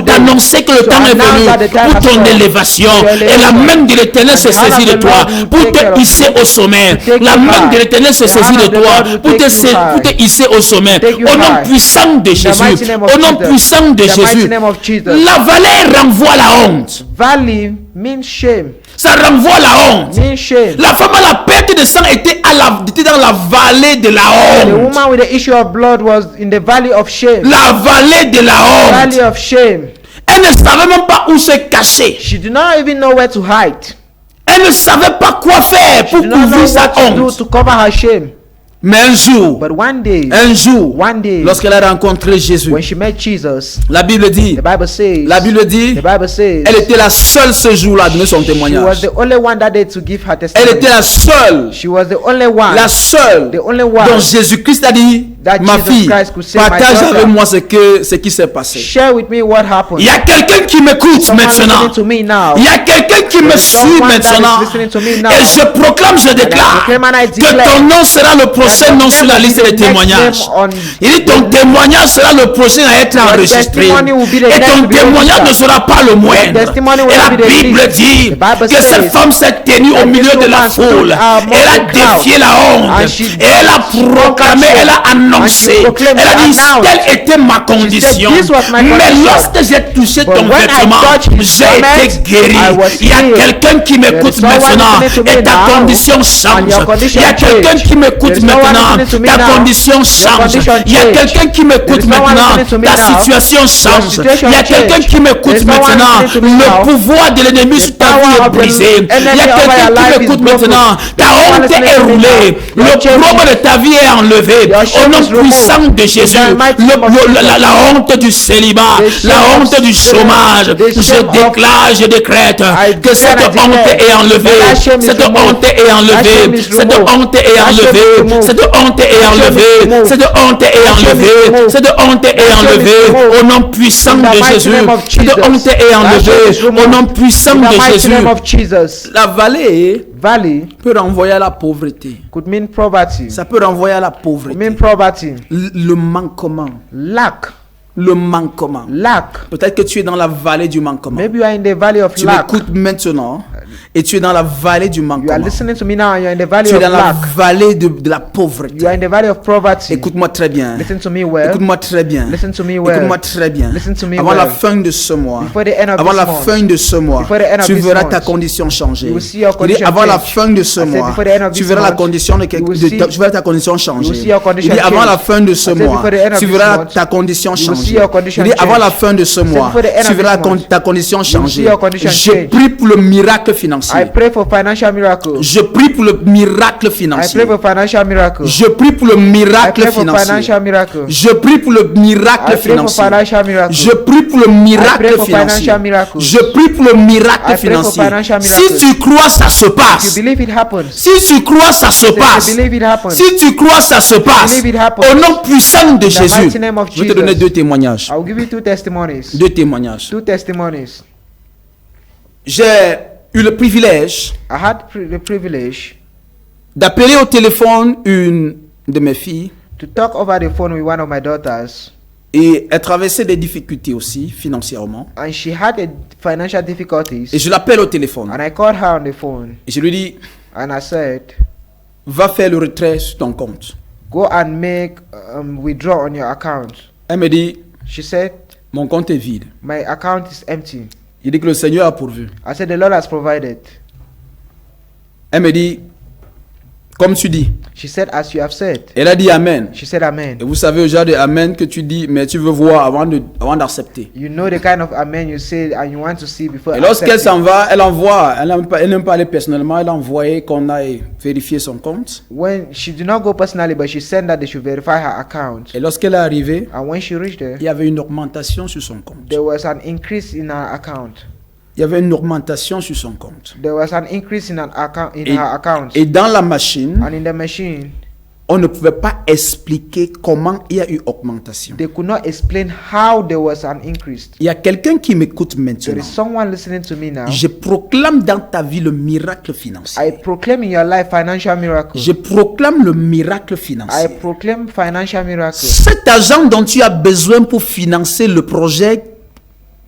t'annoncer que le temps est venu pour ton élévation. Et la main de l'Éternel se saisit de toi pour te hisser au sommet. La main de l'Éternel se saisit de toi pour te hisser au sommet. Au nom puissant de Jésus. Au nom puissant de Jésus. La vallée renvoie la honte. Valley means shame. Ça renvoie la honte. Means shame. La femme à la perte de sang était dans la vallée de la The honte. woman with the issue of blood was in the valley of shame. La vallée de la honte. Valley of shame. Elle ne savait même pas où se cacher. She did not even know where to hide. Elle ne savait pas quoi faire She pour did not know couvrir sa what to do honte. to cover her shame. Mais un jour, But one day, lorsqu'elle a rencontré Jésus, when she met Jesus, la Bible dit, the Bible says, elle était la seule ce jour-là à donner son she was témoignage. the only one that day to give her Elle testimony. était la seule, She was the only one, la seule the only one dont Jésus-Christ a dit, that ma Jesus fille, Christ could say, my partage daughter, avec moi ce qui s'est passé. share with me what happened. Il y a quelqu'un qui m'écoute Someone maintenant. listening to me now. Il y a quelqu'un qui me There is suit someone that maintenant. is listening to me now. Et je proclame, je déclare proclaim and I que declare ton nom sera le prochain nom sur la liste des témoignages. Il dit ton témoignage sera le prochain à être enregistré. testimony will be the Et next ton to be témoignage ne registered. sera pas le moindre. testimony will Et la be the Bible least. dit The Bible que cette says femme s'est tenue au that milieu this de la woman stood foule. among Elle a the crowd. défié la honte. And she Et elle a proclamé, elle a annoncé. And she proclaimed, Elle a dit, announced. telle était ma condition. this was my Mais condition. lorsque j'ai touché But ton when I vêtement, touched his j'ai garment, été guéri. I was Il y a healed. quelqu'un qui m'écoute There is someone maintenant. listening to me Et ta now. condition And change. your condition Il y a quelqu'un change. qui m'écoute There is someone maintenant. listening to me Ta now. condition change. condition Il y a change. quelqu'un qui There m'écoute is someone maintenant. listening to me Ta now. situation change. situation Il y a quelqu'un change. qui m'écoute There is someone maintenant. listening to me now. Le pouvoir de l'ennemi sur ta power vie est of the brisé. Il y a enemy over quelqu'un your qui life m'écoute is broken. maintenant. Ta There is someone honte listening est to me roulée. now. Le Your shame problème de ta vie est enlevé. Your Au shame nom is removed. puissant de Jésus. In the mighty name of Jesus. La honte du célibat. The shame La of honte du sin. chômage. The Je shame of- déclare, je décrète que cette declare, honte est enlevée. that shame is Cette removed. honte est That shame enlevée. is Cette removed. honte est That shame is enlevée. removed. Cette honte est That shame is enlevée. removed. Cette honte est That shame is enlevée. removed. Cette honte est That shame is enlevée. removed. Au nom puissant In the de mighty Jésus. name of Cette Jesus. honte est That shame enlevée. is removed. Au nom puissant In the de mighty Jésus. name of Jesus. La vallée Valley peut renvoyer à la pauvreté. could mean poverty. Ça peut renvoyer à la Could pauvreté. mean poverty. Le manquement. Lack. Le manquement. Lack. Peut-être que tu es dans la vallée du manquement. Maybe you are in the valley of Tu lack. m'écoutes maintenant et tu es dans la vallée du You are manquement. listening to me now and you are in the valley Tu es of dans la lack. vallée de la pauvreté. You are in the valley of poverty. Écoute-moi très bien. Listen to me well. Écoute-moi très bien. Listen to me well. Écoute-moi très bien. Listen to me Avant la well. fin de ce mois, Before the end of avant this la month. fin de ce mois, Before the end of tu this verras month. ta condition changer. You will see your Il dit, condition avant la change. fin de ce I said mois, before the end of tu this verras la month, condition you will tu verras ta condition changer. will see your condition Il dit, avant change. la fin de ce I said mois, before the end of tu this verras month, ta condition you will see changer. your condition Il dit, avant change. la fin de ce mois, before the end tu of verras this month, ta condition will see changer. your condition Je change. prie pour le miracle I financier. pray for financial miracle. Je prie pour le miracle I financier. pray for financial miracle. Je prie pour le I miracle pray for financier. financial miracle. Je prie pour le miracle I pray for financier. financial miracle. Je prie pour le I pray miracle for financier. financial miracle. Je prie pour le I miracle pray for financier. financial Si miracle. tu crois, ça se If you passe. believe it happens. Si tu crois, ça se If passe. you believe it happens. Si tu crois, ça se passe. believe it happens. Au nom puissant de the Jésus. mighty name of Je vais te donner Jesus. deux témoignages. I will give you two testimonies. Deux témoignages. Two testimonies. J'ai eu le privilège I had the privilege d'appeler au téléphone une de mes filles to talk over the phone with one of my daughters, et elle traversait des difficultés aussi financièrement. and she had financial difficulties. Et je l'appelle au téléphone. And I called her on the phone Et je lui dis, and I said, va faire le retrait sur ton compte. go and make withdraw on your account. Elle me dit, She said, mon compte est vide. my account is empty. Il dit que le Seigneur a pourvu. I said, the Lord has provided. Elle me dit, comme tu dis. She said, as you have said. Elle a dit Amen. She said, amen. Et vous savez au genre de Amen que tu dis, mais tu veux voir avant d'accepter. You know the kind of amen you say and you want to see before Et lorsqu'elle accepting. s'en va, elle envoie, elle n'aime pas aller personnellement, elle a envoyé qu'on aille vérifier son compte. When she did not go personally, but she said that they should verify her account. Et lorsqu'elle est arrivée, And when she reached there, il y avait une augmentation sur son compte. there was an increase in her account. Il y avait une augmentation sur son compte. There was an increase in her account. Et dans la machine, And in the machine, on ne pouvait pas expliquer comment il y a eu augmentation. They could not explain how there was an increase. Il y a quelqu'un qui m'écoute There maintenant. is someone listening to me now. Je proclame dans ta vie le miracle I financier. proclaim in your life financial miracle. Je proclame le miracle I financier. proclaim financial miracle. Cet argent dont tu as besoin pour financer le projet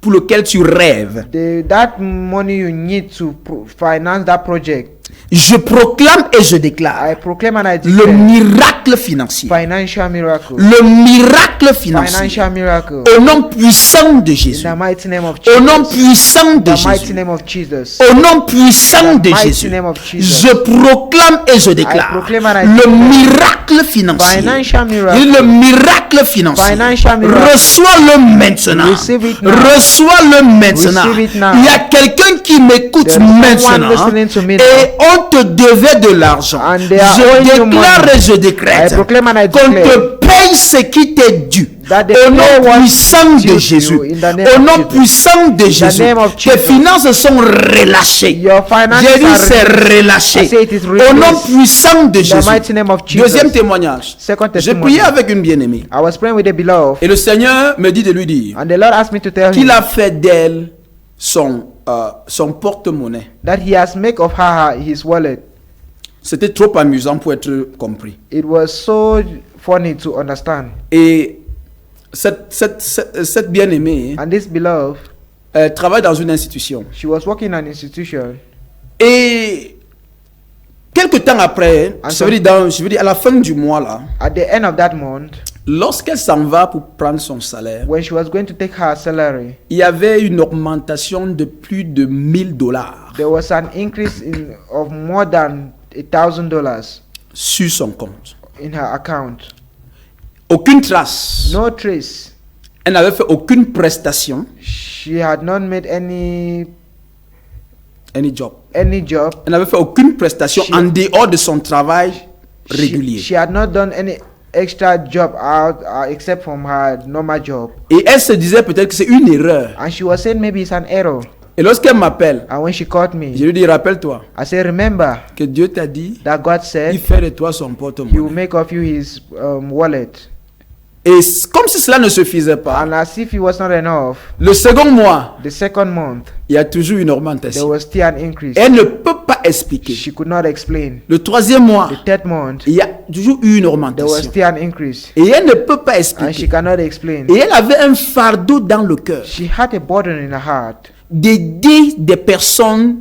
pour lequel tu rêves, That money you need to finance that project. je proclame et je I déclare proclaim and I le declare miracle financier. financial miracle. Le miracle financier. Financial miracle. Au nom puissant de In Jésus. the mighty name of Au nom Jesus. puissant de The mighty Jésus. name of Jesus. Au nom puissant de mighty Jésus. name of Jesus. Je proclame et je déclare proclaim and I le declare miracle financier. Financial miracle. Et le miracle financier. Financial miracle. Reçois-le maintenant. Receive it now. Reçois-le maintenant. Receive it now. Il y a quelqu'un qui m'écoute There is someone maintenant listening to me now. et on te devait de l'argent. And they are owing Je you déclare money. et je I décrète proclaim and I qu'on declare te paye ce qui t'est dû. that the Au nom pay what puissant is due de to Jésus. you in the name Au of nom Jesus. puissant de Jésus. name of Tes Jesus. finances sont relâchées. Your finances J'ai dit are c'est released. relâché. I say it is Au released. nom puissant de In the Jésus. mighty name of Jesus. Deuxième témoignage. Second J'ai testimony. prié avec une bien-aimée. I was praying with a beloved, Et le Seigneur me dit de lui dire and the Lord asked me to tell qu'il him a fait d'elle son porte-monnaie. that he has made of her his wallet. C'était trop amusant pour être compris. It was so funny to understand. Et cette bien-aimée And this beloved, travaille dans une institution. she was working in an institution. Et quelque temps après, je veux dire à la fin du mois là, At the end of that month, lorsqu'elle s'en va pour prendre son salaire, when she was going to take her salary, il y avait une augmentation de plus de $1000 there was an increase of more than $1,000 sur son compte. in her account. Aucune trace. No trace. Elle n'avait fait aucune prestation, She had not made any job. job. Elle n'avait fait aucune prestation en dehors de son travail régulier. She had not done any extra job out except from her normal job. Et elle se disait peut-être que c'est une erreur. And she was saying maybe it's an error. Et lorsqu'elle m'appelle, And when she called me, je lui dis, rappelle-toi I said, remember que Dieu t'a dit, that God il said fait de toi son he will porte-monnaie. make of you his wallet. Et comme si cela ne suffisait pas, And as if it was not enough, le second mois, the second month, il y a toujours une there augmentation. was still an increase. Elle ne peut pas expliquer. She could not explain. Le troisième mois, The third month, il y a toujours eu une there was augmentation. still an increase. Et elle ne peut pas And she expliquer. cannot explain. Et elle avait un fardeau dans le cœur She had a burden in her heart d'aider des personnes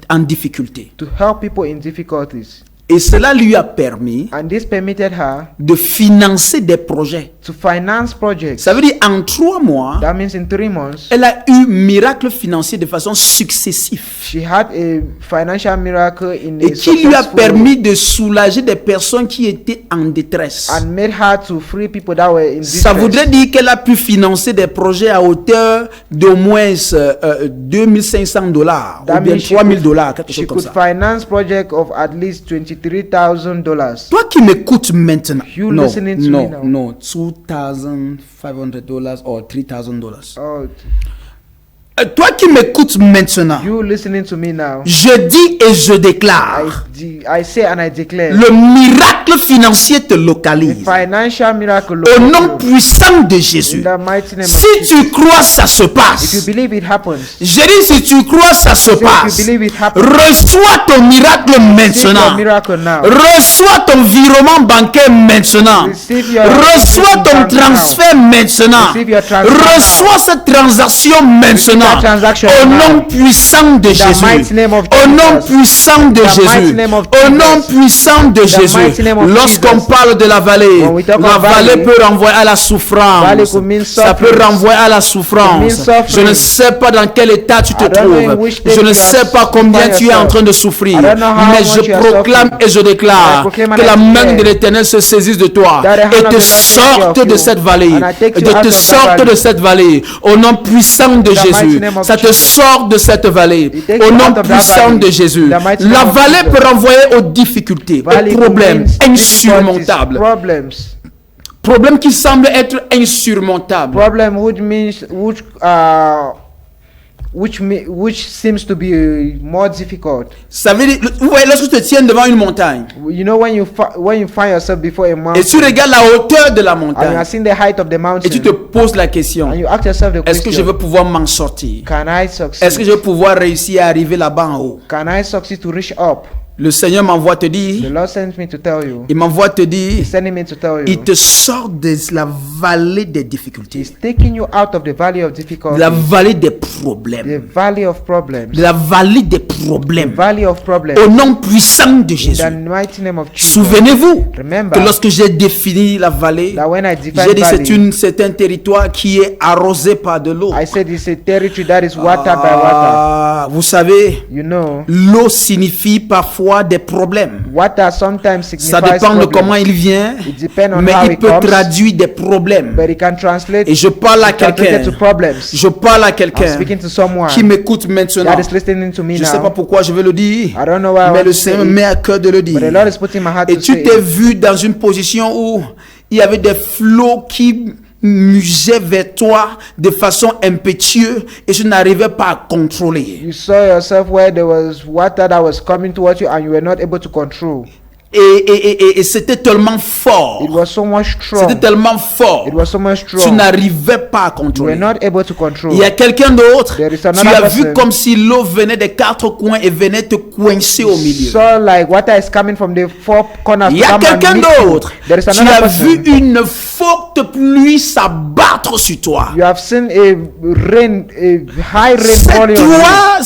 en difficulté. to help people in difficulties. Et cela lui a permis And this permitted her de financer des projets. to finance projects. Ça veut dire en 3 mois, That means in 3 months, elle a eu miracle financier de façon successive. she had a financial miracle in Et a qui lui a successful permis de soulager des personnes qui étaient en détresse. and made her to free people that were in Ça voudrait distress. dire qu'elle a pu financer des projets à hauteur d'au moins $2,500 ou That bien means she $3,000, quelque she chose comme could ça. finance project of at least $23,000. Toi qui m'écoutes maintenant, You non, listening to me non, now. non, $2,500 or $3,000. Oh, Toi qui m'écoutes maintenant, you listening to me now. je dis et je déclare, I say and I declare le miracle financier te the localise. financial miracle Au nom locate you. puissant de In Jésus. the mighty name Si of Jesus. tu crois, ça se If you passe. believe it happens, J'ai dit, si tu crois, ça se if you passe. believe it happens, Reçois ton miracle receive your maintenant. miracle now. Reçois ton virement bancaire maintenant. Receive your Reçois ton bank transfert maintenant. Receive your transfer Reçois cette transaction maintenant. that transaction Au now. nom puissant de Jésus. mighty name of Au nom Jesus. puissant de The Jésus. mighty name of Au nom Jesus. puissant de Jésus. mighty name of Lorsqu'on Jesus. parle de la vallée, When we talk la of vallée valley, peut renvoyer à la valley souffrance. could mean Ça peut suffering. renvoyer à la It souffrance. means suffering. Je ne sais pas dans quel état tu te I don't know in trouves. which state Je ne you sais are pas combien find tu es en yourself. train de souffrir. I don't know how Mais much je you are proclame suffering. et je déclare I proclaim and que I la main declare de l'Éternel se saisisse de toi that the hand et of te the Lord take sorte care of de you. cette vallée. And I take Et you out te of that sorte valley. de cette vallée. Au nom puissant de the mighty Jésus. name of Ça te Jesus. sort de cette vallée. It takes Au you nom out of that puissant valley. de Jésus. The mighty La name of vallée Jesus. peut renvoyer aux difficultés, Valley aux problèmes means insurmontables. difficulties, Problèmes qui semblent être insurmontables. problem which means which seems to be more difficult. Ça veut dire, vous voyez, lorsque tu te tiens devant une montagne You know, when you find yourself before a et mountain tu regardes la hauteur de la and you montagne are seeing the height of the et tu te mountain poses la question, and you ask yourself the est-ce que je question, vais pouvoir m'en sortir? can I Est-ce que succeed? je vais pouvoir réussir à arriver là-bas en haut? Can I succeed to reach up? Le Seigneur m'envoie te The dire, Lord sent me to tell you. il m'envoie te dire, He's sending me to tell il you. te sort de la vallée des difficultés, He's taking you out of the valley of de difficulty, la vallée des the problèmes, valley of problems, de la vallée des the problèmes, valley of problems. au nom puissant de In Jésus. the mighty name of Jesus. Souvenez-vous Remember que lorsque j'ai défini la vallée, that when I j'ai define dit valley, c'est un territoire qui est arrosé par de l'eau. I said it's a territory that is watered by water. Ah, vous savez, You know, l'eau signifie parfois des problèmes. water sometimes signifies Ça dépend de problem, comment il vient, It depends on mais how il it peut comes, traduire des problèmes. but it can translate Et je parle à translated quelqu'un, to problems. je parle à I'm quelqu'un speaking to someone qui m'écoute maintenant. that is listening to me Je ne sais pas now. pourquoi je veux le dire, I don't know why I mais want le to say Seigneur it, met à cœur de le dire. but the Lord is putting my heart Et to tu say t'es it. vu dans une position où il y avait des flots qui musaient vers toi de façon impétueuse et tu n'arrivais pas à contrôler. You saw yourself where there was water that was coming towards you and you were not able to control. Et c'était tellement fort. It was so much C'était strong. tellement fort. It was so much Tu strong. n'arrivais pas à You were contrôler. not able to control. Il y a quelqu'un d'autre. There is Tu another as vu person. comme si l'eau venait des quatre coins et venait te coincer au milieu. So like water is coming from the four corners. Il y a to come and quelqu'un meet you. d'autre. There is Tu another as vu person. une forte pluie s'abattre sur toi. You have seen a high rain falling on you.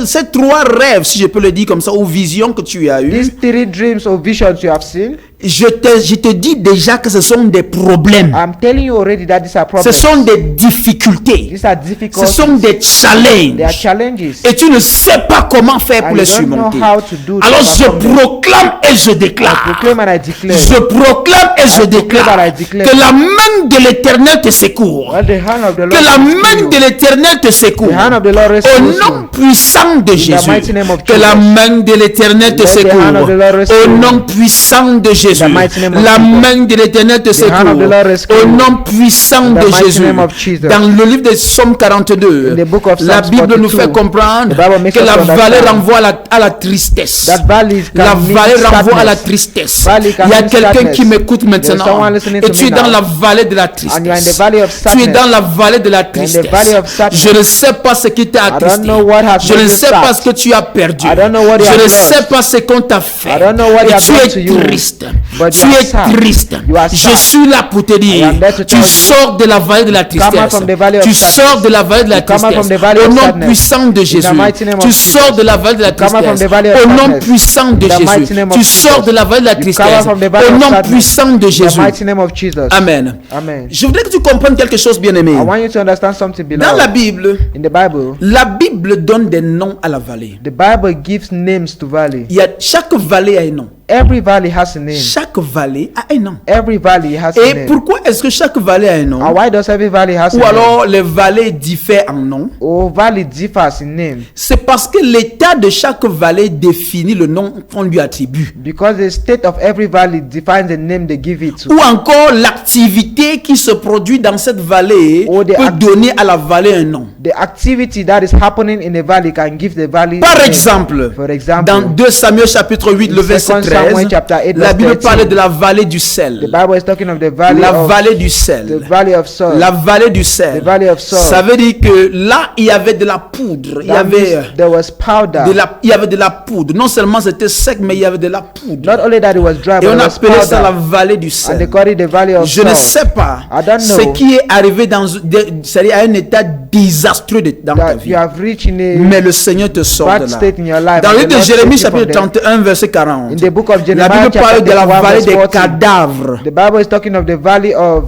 Ces trois rêves, si je peux le dire comme ça, ou visions que tu as eues, These three dreams or visions you have seen, je te dis déjà que ce sont des problèmes. I'm telling you already that these are Ce problems. sont des difficultés. These are Ce difficult. sont des They are challenges. challenges. Et tu ne sais pas comment faire pour And les you don't know surmonter. how to do to Alors je overcome them. proclame et je I déclare. proclaim and I declare. Je proclame et je I déclare proclaim and I declare. que la main de l'Éternel te secourt. Well, the hand of the Lord Que la rescue main you. de l'Éternel te secourt. The hand of the Lord Au rescue nom you. puissant de Jésus. mighty name of Que la Jesus. main de l'Éternel te Let the secourt. hand of the Lord rescue Au you. nom puissant de Jésus. mighty name of La Jesus. main de l'Éternel te hand secourt. of the Lord rescue Au you. nom puissant In the de mighty Jésus. name of Jesus. Dans le livre de Psaume 42, In the book of la Psalms Bible nous 42, fait comprendre the Bible makes que us la understand vallée renvoie à la tristesse. That valley can La mean vallée renvoie à la sadness. tristesse. Valley can Il y a mean quelqu'un sadness. qui m'écoute There's maintenant. someone listening Et to tu me es dans now. la vallée de la And you are in the tristesse. valley of Tu es sadness. dans la vallée de la in the tristesse. valley of sadness. Je ne sais pas ce qui t'a don't attristé. know what has Je made ne you sais sad. pas ce que tu as perdu. I don't know what you Je have ne lost. sais pas ce qu'on t'a fait. I don't know what Et they have tu done to es you. triste. But Tu you are es sad. triste. You are Je sad. suis là pour te I dire. am there to Tu tell you. sors de la vallée de la out tristesse. from the valley of Tu sadness. sors de la vallée de la You come out from tristesse. the valley Au of nom sadness. puissant de Jésus. the mighty name of Tu Jesus. sors de la vallée de la You come out from tristesse. the valley of Au nom sadness. puissant de In the mighty Jésus. name of Tu Jesus. sors de la vallée de la You come out tristesse. from the valley Au of nom sadness. puissant de In the Jésus. mighty name of Jesus. Amen. Amen. Je voudrais que tu comprennes quelque chose, bien-aimé. I want you to understand something below. Dans la Bible, In the Bible, la Bible donne des noms à la vallée. the Bible gives names to valley. Chaque vallée a un nom. Every valley has a name. Chaque vallée a un nom. Every valley has a Et name. pourquoi est-ce que chaque vallée a un nom? And why does every valley has a Ou name? alors les vallées diffèrent en nom? Oh, valley differs in name C'est parce que l'état de chaque vallée définit le nom qu'on lui attribue. because the state of every valley defines the name they give it to. Ou encore l'activité qui se produit dans cette vallée Or the peut act- donner à la vallée un nom. The activity that is happening in the valley can give the valley a Par name. exemple, For example, dans 2 Samuel chapitre 8, le in verset 2 Samuel 13, chapter 8, la verse Bible 13, parle de la vallée du the sel. Bible is talking of the valley La of vallée du the sel. valley of salt. La vallée du sel. The valley of salt. Ça veut dire que là, il y avait de la poudre. Il y That avait means there was powder. il y avait de la poudre. Non seulement c'était sec, mais il y avait de la poudre. Not only that it was dry, Et but on it was appelait ça la powder. vallée du And they sel. call it the valley of Je ne salt. sais pas I don't ce know qui est arrivé c'est-à-dire à un état désastreux dans ta that vie. you have reached in a Mais le Seigneur te sort bad de là. state in your life. Dans le and livre the de Lord Jérémie takes you from chapitre there. 31 verset 40. In the book of La Jeremiah Bible parle chapter de la 31 vallée verse des 40. cadavres. The Bible is talking of the valley of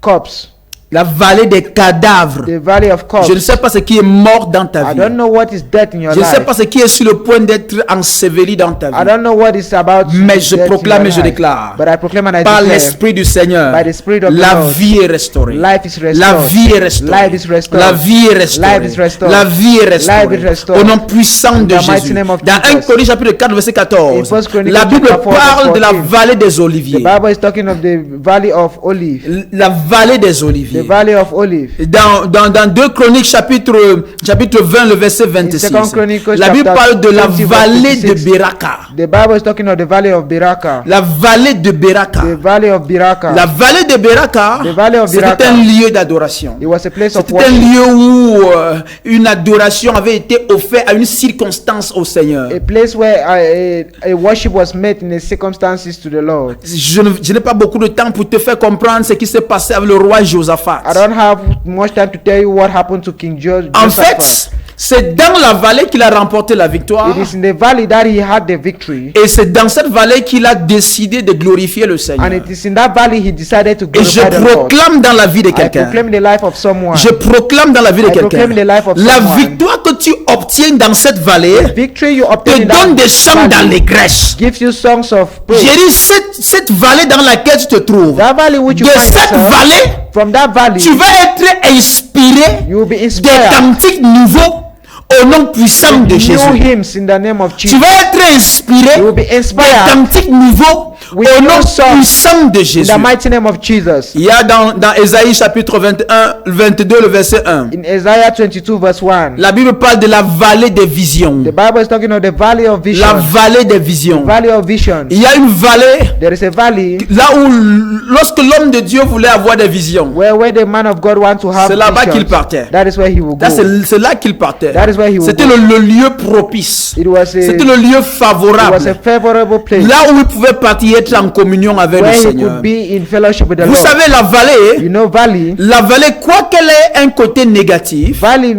corpse. La vallée des cadavres. The valley of corpse. Je ne sais pas ce qui est mort dans ta I vie. don't know what is death in your Je ne sais life. pas ce qui est sur le point d'être enseveli dans ta I vie. don't know what is about. Mais je death in proclame your et je life. déclare. But I proclaim and I Par declare. l'Esprit du Seigneur, By the Spirit of the la Lord, vie est restaurée. life is restored. La vie est restaurée. Life is restored. La vie est restaurée. Life is restored. La vie est restaurée. Life is restored. Au nom puissant de In the mighty Jésus. name of Dans 1 Jesus. Corinthiens chapitre 4 verset 14, In 1 Chronicles la Bible chapter 4, parle de la 14. vallée des The oliviers. Bible is talking of the valley of olive. La vallée des oliviers. The valley of Olive. Dans 2 Chroniques chapitre 20 le verset 26, Chronicles la Bible chapter parle de la 20 verse vallée de 26. Beraka. The Bible is talking of the valley of Beraka. La vallée de Beraka. The valley of Beraka. La vallée de Beraka, The valley of c'était Beraka. un lieu d'adoration. It was a place of C'était un worship. lieu où une adoration avait été offerte à une circonstance au Seigneur. A place where a worship was made in the circumstances to the Lord. Je n'ai pas beaucoup de temps pour te faire comprendre ce qui s'est passé avec le roi Josaphat. I don't have much time to tell you what happened to King Josaphat. En fait, c'est dans la vallée qu'il a remporté la victoire. It is in the valley that he had the victory. Et c'est dans cette vallée qu'il a décidé de glorifier le Seigneur. And it is in that valley he decided to Et je glorify the Lord. proclame dans la vie de I quelqu'un. proclaim the life of someone. Je proclame dans la vie de I quelqu'un. proclaim the life of La someone. victoire que tu obtiens dans cette vallée Victory you te obtain in donne that des chants valley d'allégresse. gives you songs of praise. J'ai dit cette vallée dans laquelle tu te trouves. That valley which De you find cette yourself, vallée, from that valley, tu vas être inspiré you will be des inspired cantiques nouveaux au nom puissant de with Jésus. new hymns in the name of Tu Jesus. vas être inspiré You will be des inspired cantiques nouveaux with au nom new songs puissant de in Jésus. the mighty name of Jesus. Il y a dans Ésaïe chapitre 22 le verset 1. In Isaiah 22 verse 1, La Bible parle de la vallée des visions. the Bible is talking of the valley of vision. La vallée des visions. Valley of vision. Il y a une vallée There is a valley là où lorsque l'homme de Dieu voulait avoir des visions, where the man of God wants to have c'est là-bas visions. qu'il partait. That is where he will go. Là, c'est là qu'il partait. That is where he will C'était go. le lieu propice. It was a, C'était le lieu it was a favorable. favorable place Là où il pouvait partir être en communion avec le where he Seigneur. could be in fellowship with the Vous Lord. savez, You know, valley, la vallée, quoi qu'elle ait un côté négatif, valley,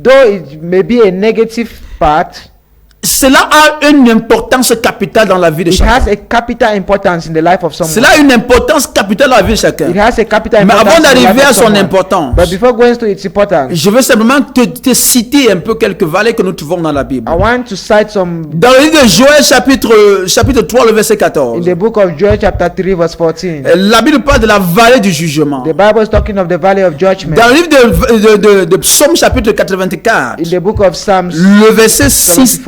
though it may be a negative part, cela a une importance capitale dans la vie de it chacun. has a capital importance in the life of someone. Cela a une importance capitale dans la vie de chacun. It has a capital Mais importance avant in the life d'arriver of à son someone. importance, But before going to its importance, je veux simplement te citer un peu quelques vallées que nous trouvons dans la Bible. I want to cite some Dans le livre de Joël chapitre 3, le verset in 14, the book of Joel chapter 3 verse 14. la Bible parle de la vallée du jugement. The Bible is talking of the valley of judgment. Dans le livre de Psaume chapitre 84, In the book of Psalms le verset 6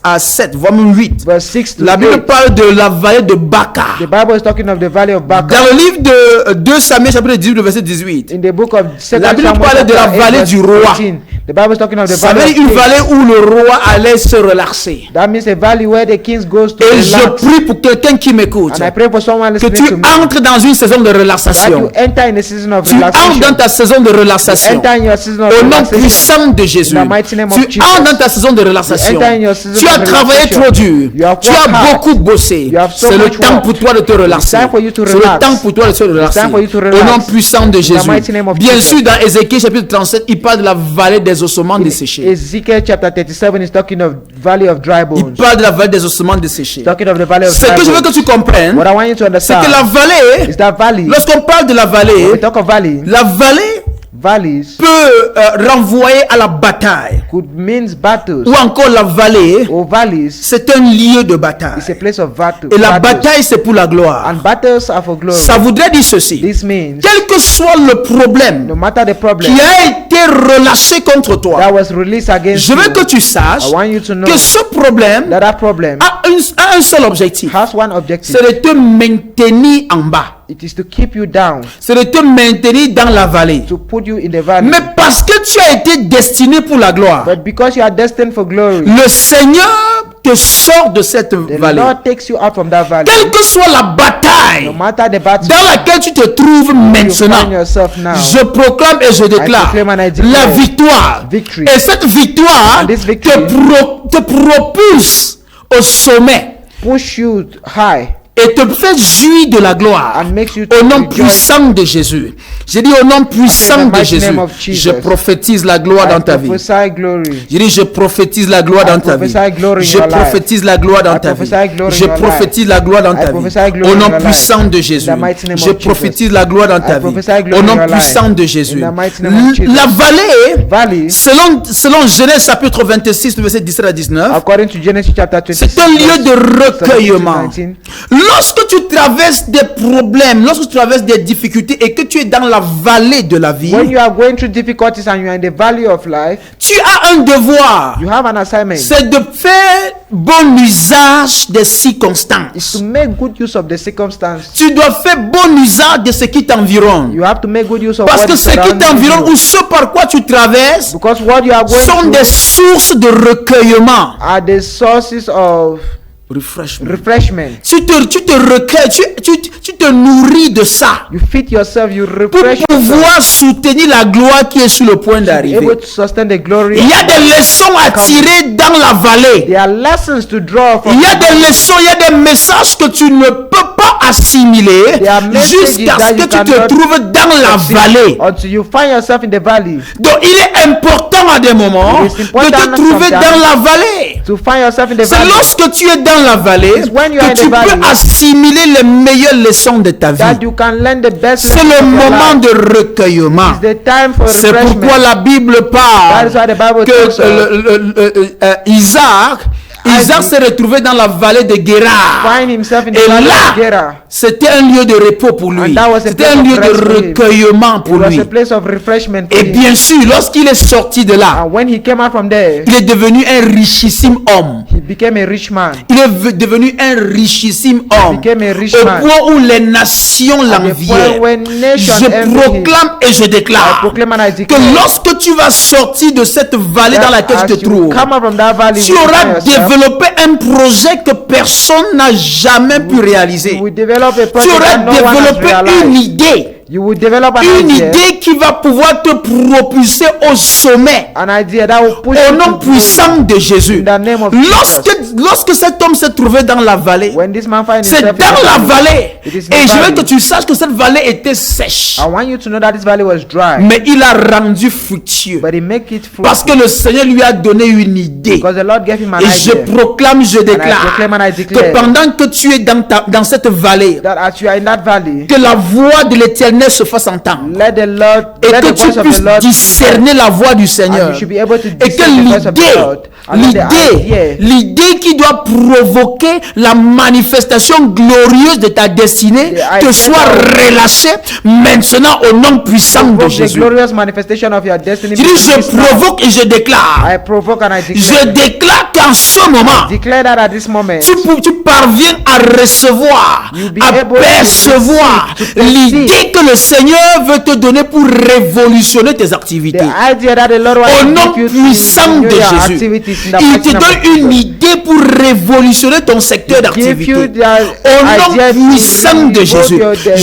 à 7, voire même 8, verse 6 to la Bible 8, parle de la vallée de Baca. the Bible is talking of the valley of Baca. Dans le livre de 2 Samuel chapitre 18, le verset 18, In the book of 2 La Bible Samuel parle de la chapter 8, vallée verse du roi. 18, the Bible is talking of the ça veut valley dire of une kings. vallée où le roi allait se relaxer. That means a valley where the kings goes to Et je relax. prie pour quelqu'un qui m'écoute, And I pray for someone que listening tu to me entres dans une saison de that relaxation. you enter in a season of Tu entres dans relaxation. ta saison de relaxation. Enter in your season of Au nom relaxation. puissant de Jésus. In the mighty name of Tu Jesus. entres dans ta saison de relaxation. You enter in your season Tu as of travaillé relaxation. trop dur. You have Tu as worked hard. beaucoup bossé. You have so C'est le much temps work. pour toi de te relaxer. time for you to C'est le relax. temps pour toi de te relaxer. time for you to Au relax. nom puissant de Jésus. mighty name of Bien Jesus. sûr, dans Ézéchiel chapitre 37, il parle de la vallée des ossements desséchés. Ezekiel chapter 37 is talking of valley of dry Il bones. parle de la vallée des ossements desséchés. Talking of the valley of Ce dry que je veux bones. que tu comprennes, What I want you to c'est understand que la vallée, is that valley. lorsqu'on parle de la When we vallée, talk of valley, la vallée valleys peut renvoyer à la bataille. could means battles. Ou encore la vallée, Or valleys c'est un lieu de is a bataille. place of battle. Et la battles. bataille, c'est pour la gloire. And battles are for glory. Ça voudrait dire ceci. This means Quel que soit le problème no matter the problem qui a été relâché contre toi, that was released against je veux you, que tu saches I want you to know que ce problème that problem a un seul objectif. has one objective. C'est de te maintenir en bas. It is to keep you down, C'est de te maintenir dans la vallée. to put you in the valley. Mais parce que tu as été destiné pour la gloire, But because you are destined for glory, le Seigneur te sort de cette the vallée. Lord takes you out from that valley. Quelle que soit la bataille No matter the battle dans laquelle tu te trouves you find maintenant, yourself now, je proclame et je déclare proclaim and I declare la victoire. victory. Et cette victoire And this victory te propulse au sommet push you high et te fait jouir de la gloire. and makes you Au nom rejoice. puissant de Jésus. J'ai dit au nom puissant In the de mighty Jésus. name of Jesus. Je prophétise la gloire I dans ta vie. prophesy glory. J'ai dit je prophétise la gloire dans ta vie. prophesy glory in Je your life. prophétise la gloire dans I ta vie. prophesy glory Je in your prophétise la gloire dans I ta prophesy vie. glory Au in nom your life. puissant de Jésus. In the mighty name Je of prophétise la gloire dans ta I vie. prophesy glory Au in nom your life. puissant de Jésus. In the mighty name of Jesus. La vallée, Valley, selon Genèse chapitre 26, verset 17 à 19, according to Genesis chapter 26, c'est un lieu de recueillement. 17-19. Lorsque tu traverses des problèmes, lorsque tu traverses des difficultés et que tu es dans la vallée de la vie, When you are going through difficulties and you are in the valley of life, tu as un devoir. you have an assignment. C'est de faire bon usage des is circonstances. to make good use of the circumstance. Tu dois faire bon usage de ce qui t'environne. You have to make good use of Parce what que is ce qui around t'environne you. ou ce par quoi tu traverses Because what you are going sont des through sources de recueillement. are the sources of Refreshment. refreshment. Tu te recueilles, tu te nourris de ça You feed yourself, you pour refresh yourself. pouvoir soutenir la gloire qui est sur le point Be d'arriver. able to sustain the glory. Il y a des leçons à tirer dans la vallée. There are lessons to draw from. Il y a des leçons, il y a des messages que tu ne peux pas assimiler There are messages jusqu'à that ce you que tu te cannot trouves dans la vallée. Until you find yourself in the valley. Donc il est important à des moments It is de important te trouver sometimes dans la vallée. To find yourself in the C'est valley. lorsque tu es dans la vallée It's when you are que in tu the valley peux assimiler les meilleures leçons de ta vie. that you can learn the best C'est lessons le of your moment life. de recueillement. It's the time for C'est refreshment. pourquoi la Bible That parle is why the Bible talks que of Isaac s'est retrouvé dans la vallée de Guérar. find himself in the Et valley là, of Gerar. c'était un lieu de repos pour lui. And that was a C'était place un of lieu rest de for him. recueillement It pour was lui. a place of refreshment for Et him. bien sûr, lorsqu'il est sorti de là, And when he came out from there, il est devenu un richissime homme. he became a rich man. Il est devenu un richissime homme. became a rich Au man. point où les nations At the l'enviaient. point when nations Je envy him. proclame et je I déclare proclaim and I que declare lorsque tu vas sortir de cette vallée dans that laquelle as tu te you trouves, come out from that valley, tu you will auras find yourself- développé un projet que personne n'a jamais pu réaliser. you will develop a Tu project auras that no one has développé une realized. idée. You will develop an Une idea, idée qui va pouvoir te propulser au sommet. an idea that will push Au you nom to puissant de Jésus. in the name of Lorsque cet homme s'est trouvé dans la vallée, when this man finds c'est himself dans in la the vallée. It is in Et the je veux valley. que tu saches que cette vallée était sèche. I want you to know that this valley was dry, Mais il a rendu fructueux. but he make it fruitful Parce que le Seigneur lui a donné une idée. because the Lord gave him an Et je idea. proclame, je And I déclare proclaim and I que declare pendant que tu es dans cette vallée, that as you are in that valley, que la voix de l'Éternel se fasse entendre. let the Lord, Et let que the tu voice of puisses the Lord discerner la voix du and Seigneur. you should be able to Et que discern the voice of the Lord. And let the idea, l'idée qui doit provoquer la manifestation glorieuse de ta destinée The te idea soit that- relâchée maintenant au nom puissant de provoke the Jésus. glorious manifestation of your destiny. Je dis, je begins now. provoque et je déclare. I provoke and I Je declare. déclare qu'en ce moment, Declare that at this moment, tu parviens à recevoir, You'll be à able to percevoir receive, to perceive. l'idée que le Seigneur veut te donner pour révolutionner tes activités. the idea that the Lord Au wants nom to give you puissant to de renew your Jésus, activities in the il mighty te name of donne une Jesus. idée pour révolutionner ton secteur Give d'activité. you the Au nom idea to puissant de revolt Jésus,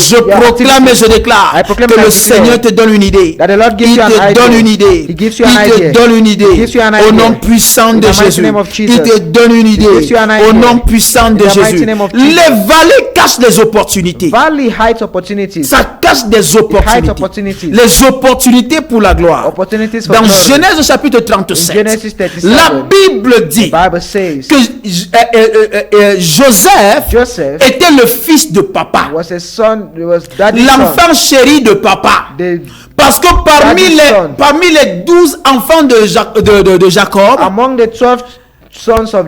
je your proclame et activities. je déclare I proclaim que and I le declare Seigneur te donne une idée. that the Lord gives Il you an te idea. donne une idée. He gives you an Il te idea. donne une idée. He gives you an Au idea. nom puissant In de the mighty Jésus. name of Il Jesus. te donne une idée. gives you an idea. Au nom puissant de In the mighty Jésus. name of Jesus. Les vallées cachent des opportunités. Valley hides opportunities. Ça cache des hides opportunités. opportunities. Les opportunités pour la gloire. Opportunities for Dans glory. Genèse chapitre In 37, Genesis 37, la Bible dit Bible says que Joseph Joseph était le fils de papa, was a son, was daddy's son. l'enfant chéri de papa. The, Parce que parmi les 12 enfants de Jacob, among the 12 sons of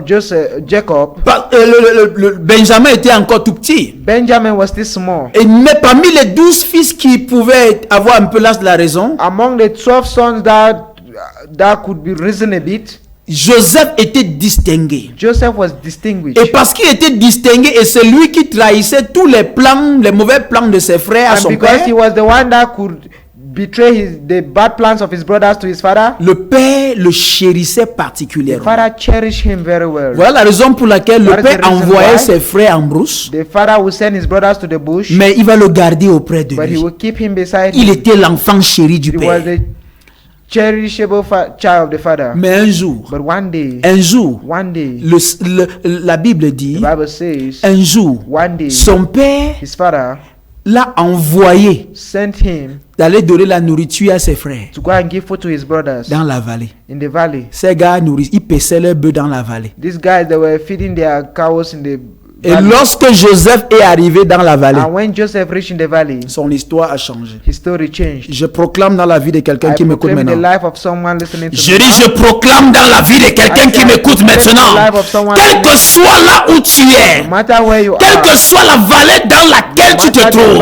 Jacob, le Benjamin était encore tout petit. Benjamin was still small. Mais parmi les 12 fils qui pouvaient avoir un peu l'âge de la raison, Among the 12 sons that could be reasoned a bit, Joseph était distingué. Joseph was distinguished. Et parce qu'il était distingué et c'est lui qui trahissait tous les plans, les mauvais plans de ses frères à And son because père, he was the one that could betray the bad plans of his brothers to his father, le père le chérissait the particulièrement. father cherished him very well. Voilà la raison pour laquelle le That is père the reason envoyait why ses frères en brousse, The father will send his brothers to the bush, mais il va le garder auprès de but he lui. will keep him beside Il him. était l'enfant chéri du He was père. the cherishable child of the father. Mais un jour, But one day, la Bible the dit, Bible says, un jour, one day, son père his father l'a envoyé sent him d'aller donner la nourriture à ses frères to go and give food to his brothers dans la vallée. in the valley. Ces gars ils paissaient leurs bœufs dans la vallée. These guys, they were feeding their cows in the Et valley. lorsque Joseph est arrivé dans la vallée, And when Joseph reached in the valley, son histoire a changé. his story changed. Je proclame dans la vie de quelqu'un I qui m'écoute proclaim the maintenant. life of someone listening to Je me dis, now. je proclame dans la vie de quelqu'un qui m'écoute maintenant. Quel que soit là où tu es, No matter where you quelle are, que soit la vallée dans laquelle tu te trouves,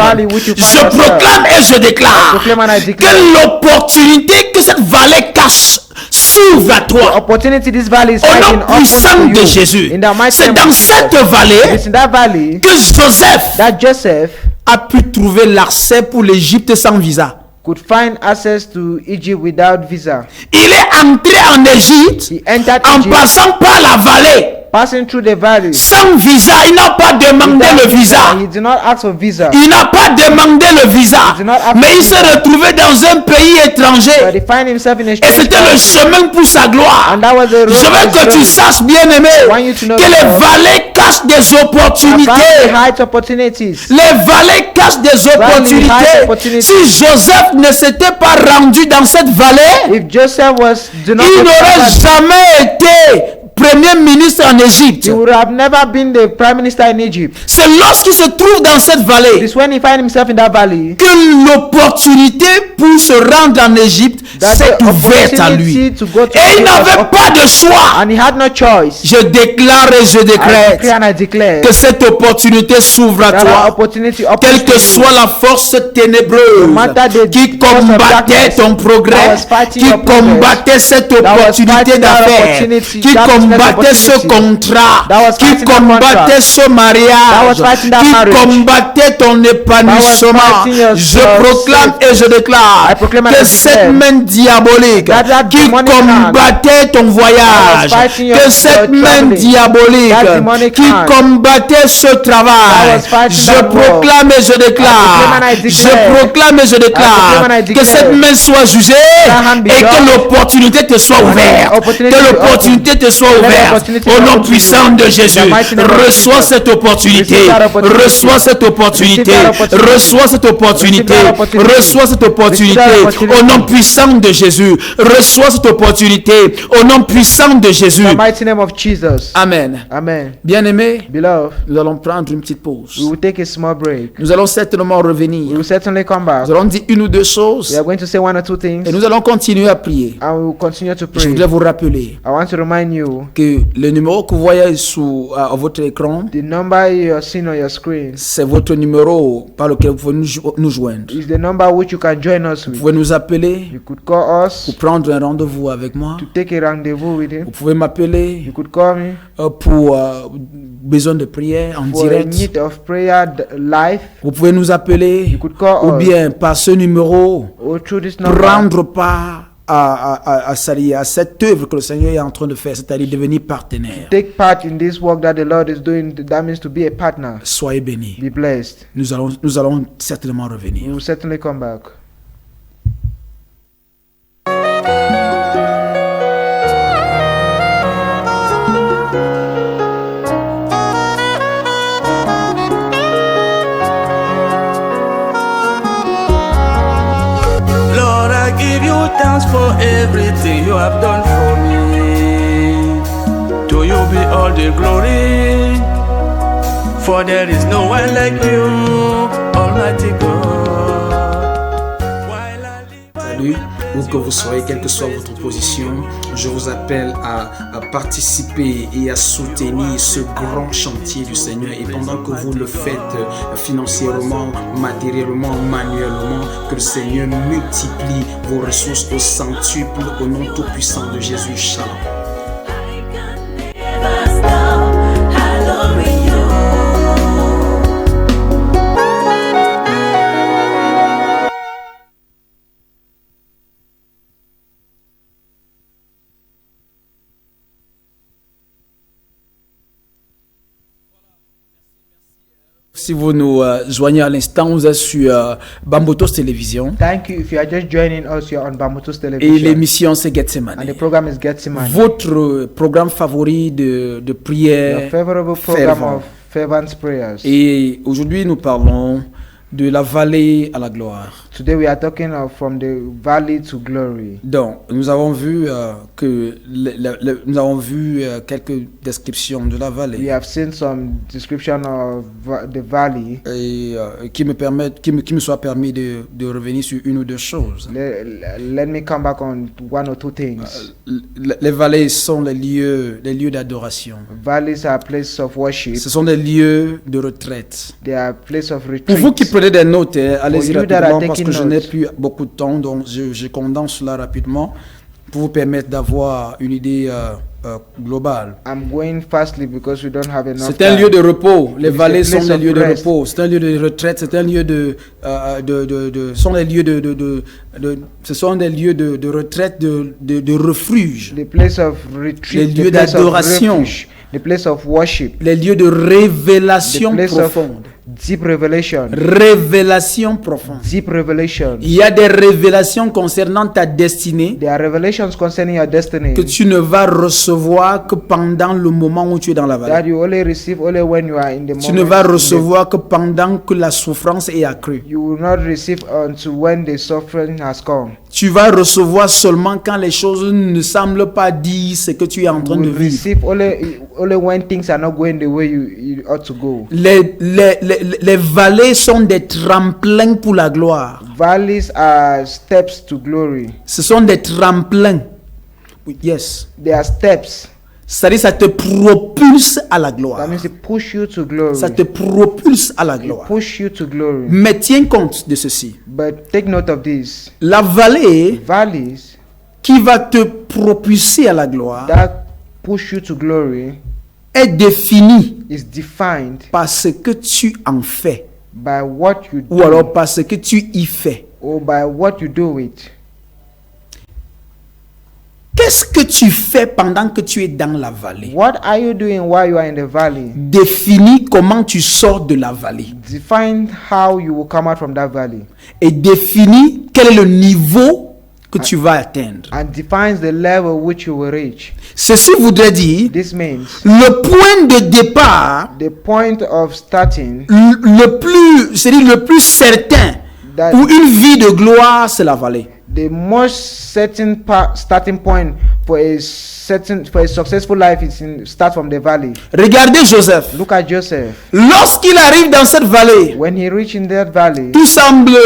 je proclame et je déclare que l'opportunité que cette vallée cache s'ouvre à The toi. opportunity this valley is Au hiding nom open puissant to de you. Jésus. In the mighty C'est name dans of cette Jesus. vallée It's in that valley que Joseph that Joseph a pu trouver l'accès pour l'Égypte sans visa. could find access to Egypt without visa. Il est entré en Égypte He entered en Egypt, passant par la vallée. passing through the valley. Sans visa, il n'a pas demandé Without le visa. He did not ask for visa. Il n'a pas demandé le visa. did not ask Mais for il s'est visa. retrouvé dans un pays But étranger. he found himself in a Et strange c'était le country. chemin pour sa gloire. And that was the road Je to veux his que tu glory. saches, bien-aimé, want you to know que les that vallées cachent des The valley opportunités. hides opportunities. Les vallées cachent des hides opportunités. opportunities. Si Joseph ne s'était pas rendu dans cette vallée, If Joseph did not il go to n'aurait that valley, jamais été premier ministre en Égypte. he would have never been the prime minister in Egypt. C'est lorsqu'il se trouve dans cette It vallée is when he find himself in that valley que l'opportunité pour se rendre en Égypte that s'est the ouverte à lui. opportunity to go to Et il Egypt was n'avait open. pas de choix. And he had no choice. Je déclare et je I declare décrète and I declare que cette opportunité s'ouvre à that toi. opportunity Quelle opens que to you. soit la force ténébreuse No matter the qui force of combattait darkness ton progrès, that was fighting qui your progress, combattait cette was opportunité fighting that d'affaires, opportunity, qui that business combattait ce opportunity, contrat, that was qui fighting that combattait contract, ce that mariage, was fighting that qui marriage, combattait ton épanouissement. fighting your Je proclame et je déclare I proclaim and que I cette declare main diabolique that qui demonic hand combattait ton voyage, fighting your- que cette your main traveling, diabolique that demonic qui hand combattait ce that travail, was fighting je that war, proclame et je déclare, proclaim and I je declare, proclame et je déclare proclaim and I que declare, cette main soit jugée that hand be et que judged, l'opportunité te soit ouverte, opportunity que be l'opportunité te soit Let the ouverte opportunity au be nom open to puissant you. de In Jésus. the mighty name of Reçois Jesus. cette opportunité, Receive that opportunity. reçois cette opportunité, Receive that opportunity. reçois cette opportunité, Receive that opportunity. reçois cette opportunité Receive that opportunity. au nom puissant de Jésus. Reçois cette opportunité au nom puissant de Jésus. In the mighty name of Jesus. Amen. Amen. Bien-aimés, Beloved, nous allons prendre une petite pause. we will take a small break. Nous allons certainement We revenir. will certainly come back. Nous allons dire une ou deux We choses are going to say one or two things et nous allons continuer à prier. and we will continue to Je pray. voudrais vous rappeler I want to remind you que le numéro que vous voyez sous à votre écran, the number you are seeing on your screen c'est votre numéro par lequel vous pouvez nous joindre. is the number which you can join us Vous with. pouvez nous appeler You could call us pour prendre un rendez-vous avec moi. to take a rendezvous with Vous him. pouvez m'appeler You could call me pour besoin de prière en for a direct. need of prayer live. Vous pouvez nous appeler You could call ou us bien par ce numéro or through this number prendre part à cette œuvre que le Seigneur est en train de faire, c'est-à-dire devenir partenaire. take part in this work that the Lord is doing. That means to be a partner. Soyez bénis. Be blessed. Nous allons certainement We revenir. will certainly come back. Lord, I give you thanks for everything you have done for me. To you be all the glory. For there is no one like you, Almighty God. While I live, I Salut, où que vous soyez, quelle que soit votre position, je vous appelle à participer et à soutenir ce grand chantier du Seigneur. Et pendant que vous le faites financièrement, matériellement, manuellement, que le Seigneur multiplie vos ressources au centuple au nom tout puissant de Jésus. Shalom. Si vous nous joignez à l'instant, vous êtes sur Bambotos Télévision Thank you. If you are just joining us, you're on Bambutus et Television. l'émission c'est And Gethsemane. the program is Gethsemane. Votre programme favori de Your prière favorable program fervent. of fervent prayers. Et aujourd'hui nous parlons de la vallée à la gloire. Today we are talking of from the valley to glory. Donc, nous avons vu nous avons vu quelques descriptions de la We vallée have seen some description of the valley. et qui me soit permis de revenir sur une ou deux choses. Let me come back on one or two things. Les vallées sont les lieux d'adoration. Valleys are places of worship. Ce sont des lieux de retraite. They are places of retreat. Pour vous qui prenez des notes, allez-y For you that are rapidement parce que taking je n'ai notes. plus beaucoup de temps, donc je condense cela rapidement. pour vous permettre d'avoir une idée globale. I'm going fastly because we don't have enough C'est un time. lieu de repos. Les It's a vallées sont place des of lieux de rest. repos. C'est un lieu de retraite. C'est un lieu sont des lieux ce sont des lieux de retraite, de refuge. The place of retreat, Les lieux the place of d'adoration. refuge, the place of worship, Les lieux de révélation the place profonde. of deep revelation, Révélation profonde. deep revelation. Il y a des révélations concernant ta destinée There are revelations concerning your destiny que tu ne vas recevoir que pendant le moment où tu es dans la that vallée. you only receive only when you are in the Tu ne moment. vas recevoir que pendant que la souffrance est accrue. You will not receive until when the suffering has come. Tu vas recevoir seulement quand les choses ne semblent pas dire ce que tu es en You train de will vivre. receive only when things are not going the way you ought to go. Les vallées sont des tremplins pour la gloire. Valleys are steps to glory. Ce sont des tremplins. Yes. They are steps. C'est-à-dire ça te propulse à la gloire. That means it push you to glory. Ça te propulse à la It gloire. push you to glory. Mais tiens compte de ceci. But take note of this. La vallée Valleys qui va te propulser à la gloire that push you to glory est définie is defined par ce que tu en fais by what you ou do alors par ce que tu y fais. or by what you do with. Qu'est-ce que tu fais pendant que tu es dans la vallée? What are you doing while you are in the valley? Définis comment tu sors de la vallée Define how you will come out from that valley, et définis quel est le niveau que tu vas atteindre. and defines the level which you will reach. Ceci voudrait dire This means le point de départ the point of starting c'est-à-dire le plus certain that pour une vie de gloire, c'est la vallée. the most certain starting point for a successful life is start from the valley. Regardez Joseph. Look at Joseph. Lorsqu'il arrive dans cette vallée, When he reached in that valley, tout semble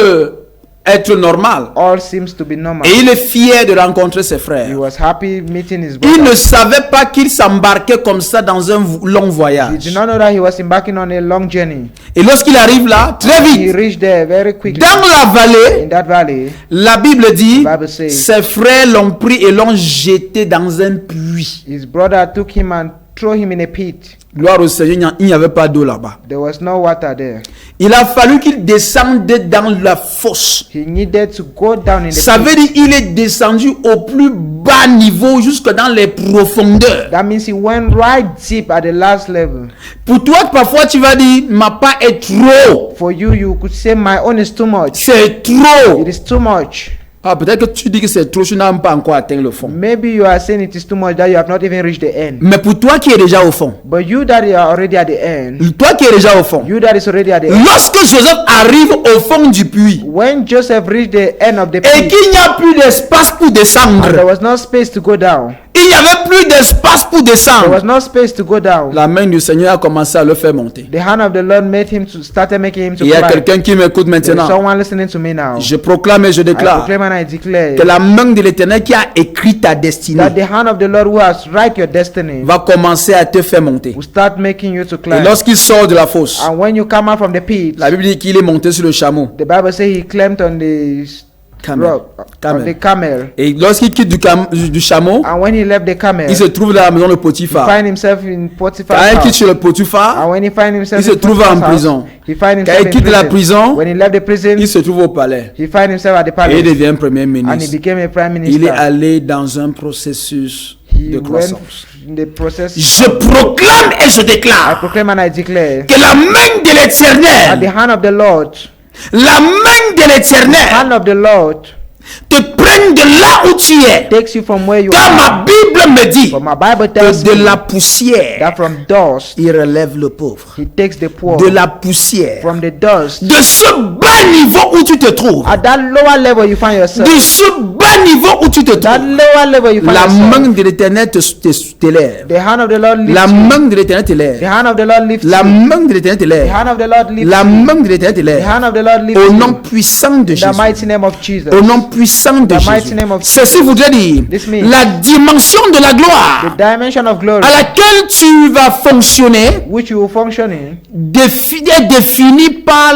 être normal. all seems to be normal. Et il est fier de rencontrer ses He frères. was happy meeting his Il ne brother. savait pas qu'il s'embarquait comme ça dans un long He voyage. did not know that he was embarking on a long journey. Et lorsqu'il arrive là, très He vite, reached there very quickly. dans la vallée, In that valley, la Bible dit, The Bible says- ses frères l'ont pris et l'ont jeté dans un puits. his brother took him and threw him in a pit. Gloire au Seigneur, il n'y avait pas d'eau là-bas. There was no water there. Il a fallu qu'il descende dans la fosse. He needed to go down in the Ça veut pit. dire qu'il est descendu au plus bas niveau, jusque dans les profondeurs. That means he went right deep at the last level. Pour toi, parfois, tu vas dire, ma part est trop. For you, you could say my own is too much. C'est trop. It is too much. Ah, peut-être que tu dis que c'est trop, tu n'as même pas encore atteint le fond. Maybe you are saying it is too much that you have not even reached the end. Mais pour toi qui es déjà au fond, But you that are already at the end, toi qui es déjà au fond, you that is already at the end, lorsque Joseph arrive au fond du puits when Joseph reached the end of the et pit, qu'il n'y a plus d'espace pour and there descendre, was no space to go down. il n'y avait plus d'espace pour There descendre, was no space to go down. la main du Seigneur a commencé à le faire monter. The hand of the Lord made him to started making him to Il y a climb. quelqu'un qui m'écoute There is maintenant. someone listening to me now. Je proclame et je I déclare proclaim and I declare que la main de l'Éternel qui a écrit ta that destinée the hand of the Lord who has write your destiny va commencer à te faire monter. will start making you to Et climb. lorsqu'il sort de la fosse, And when you come out from the pit, la Bible dit qu'il est monté sur le chameau. the Bible says he climbed on the Camel. rock, on Camel. the camel. Et lorsqu'il quitte du chameau, And when he left the camel, il se trouve dans la maison de he Potiphar. find himself in Quand Potiphar's il quitte house. sur le Potiphar, And when he find himself il se in trouve Potiphar's en house, prison. he find Quand himself il in quitte la prison. prison, When he left the prison, il se trouve au palais. he find himself at the Et il palace. devient premier And he ministre. became a prime Il est minister. allé dans un processus He de went croissance. in the process. Je proclame et je I déclare proclaim and I declare que la main de at the l'Éternel, hand of the Lord, la main de l'Éternel hand of the Lord te prenne de là où tu es. takes you from where you Car are. ma Bible me dit For my Bible que tells de me la poussière, that from dust il relève le pauvre. he takes the poor. De la poussière, From the dust, de ce bas niveau où tu te trouves, at that lower level you find yourself. de ce bas niveau où tu te That trouves, lower level you find la main yourself. de l'Éternel t'élève. The hand of the Lord lifts La you. main de l'Éternel The t'élève. hand of the Lord lifts La you. main de l'Éternel The t'élève. hand of the Lord lifts La you. main de l'Éternel The t'élève. hand of the Lord lifts Au nom you. puissant de In the mighty Jésus. name of Jesus. Au nom puissant de The mighty Jésus. name of Ceci voudrait dire This means la dimension de la the gloire dimension of glory à laquelle tu vas fonctionner which you will function in est définie par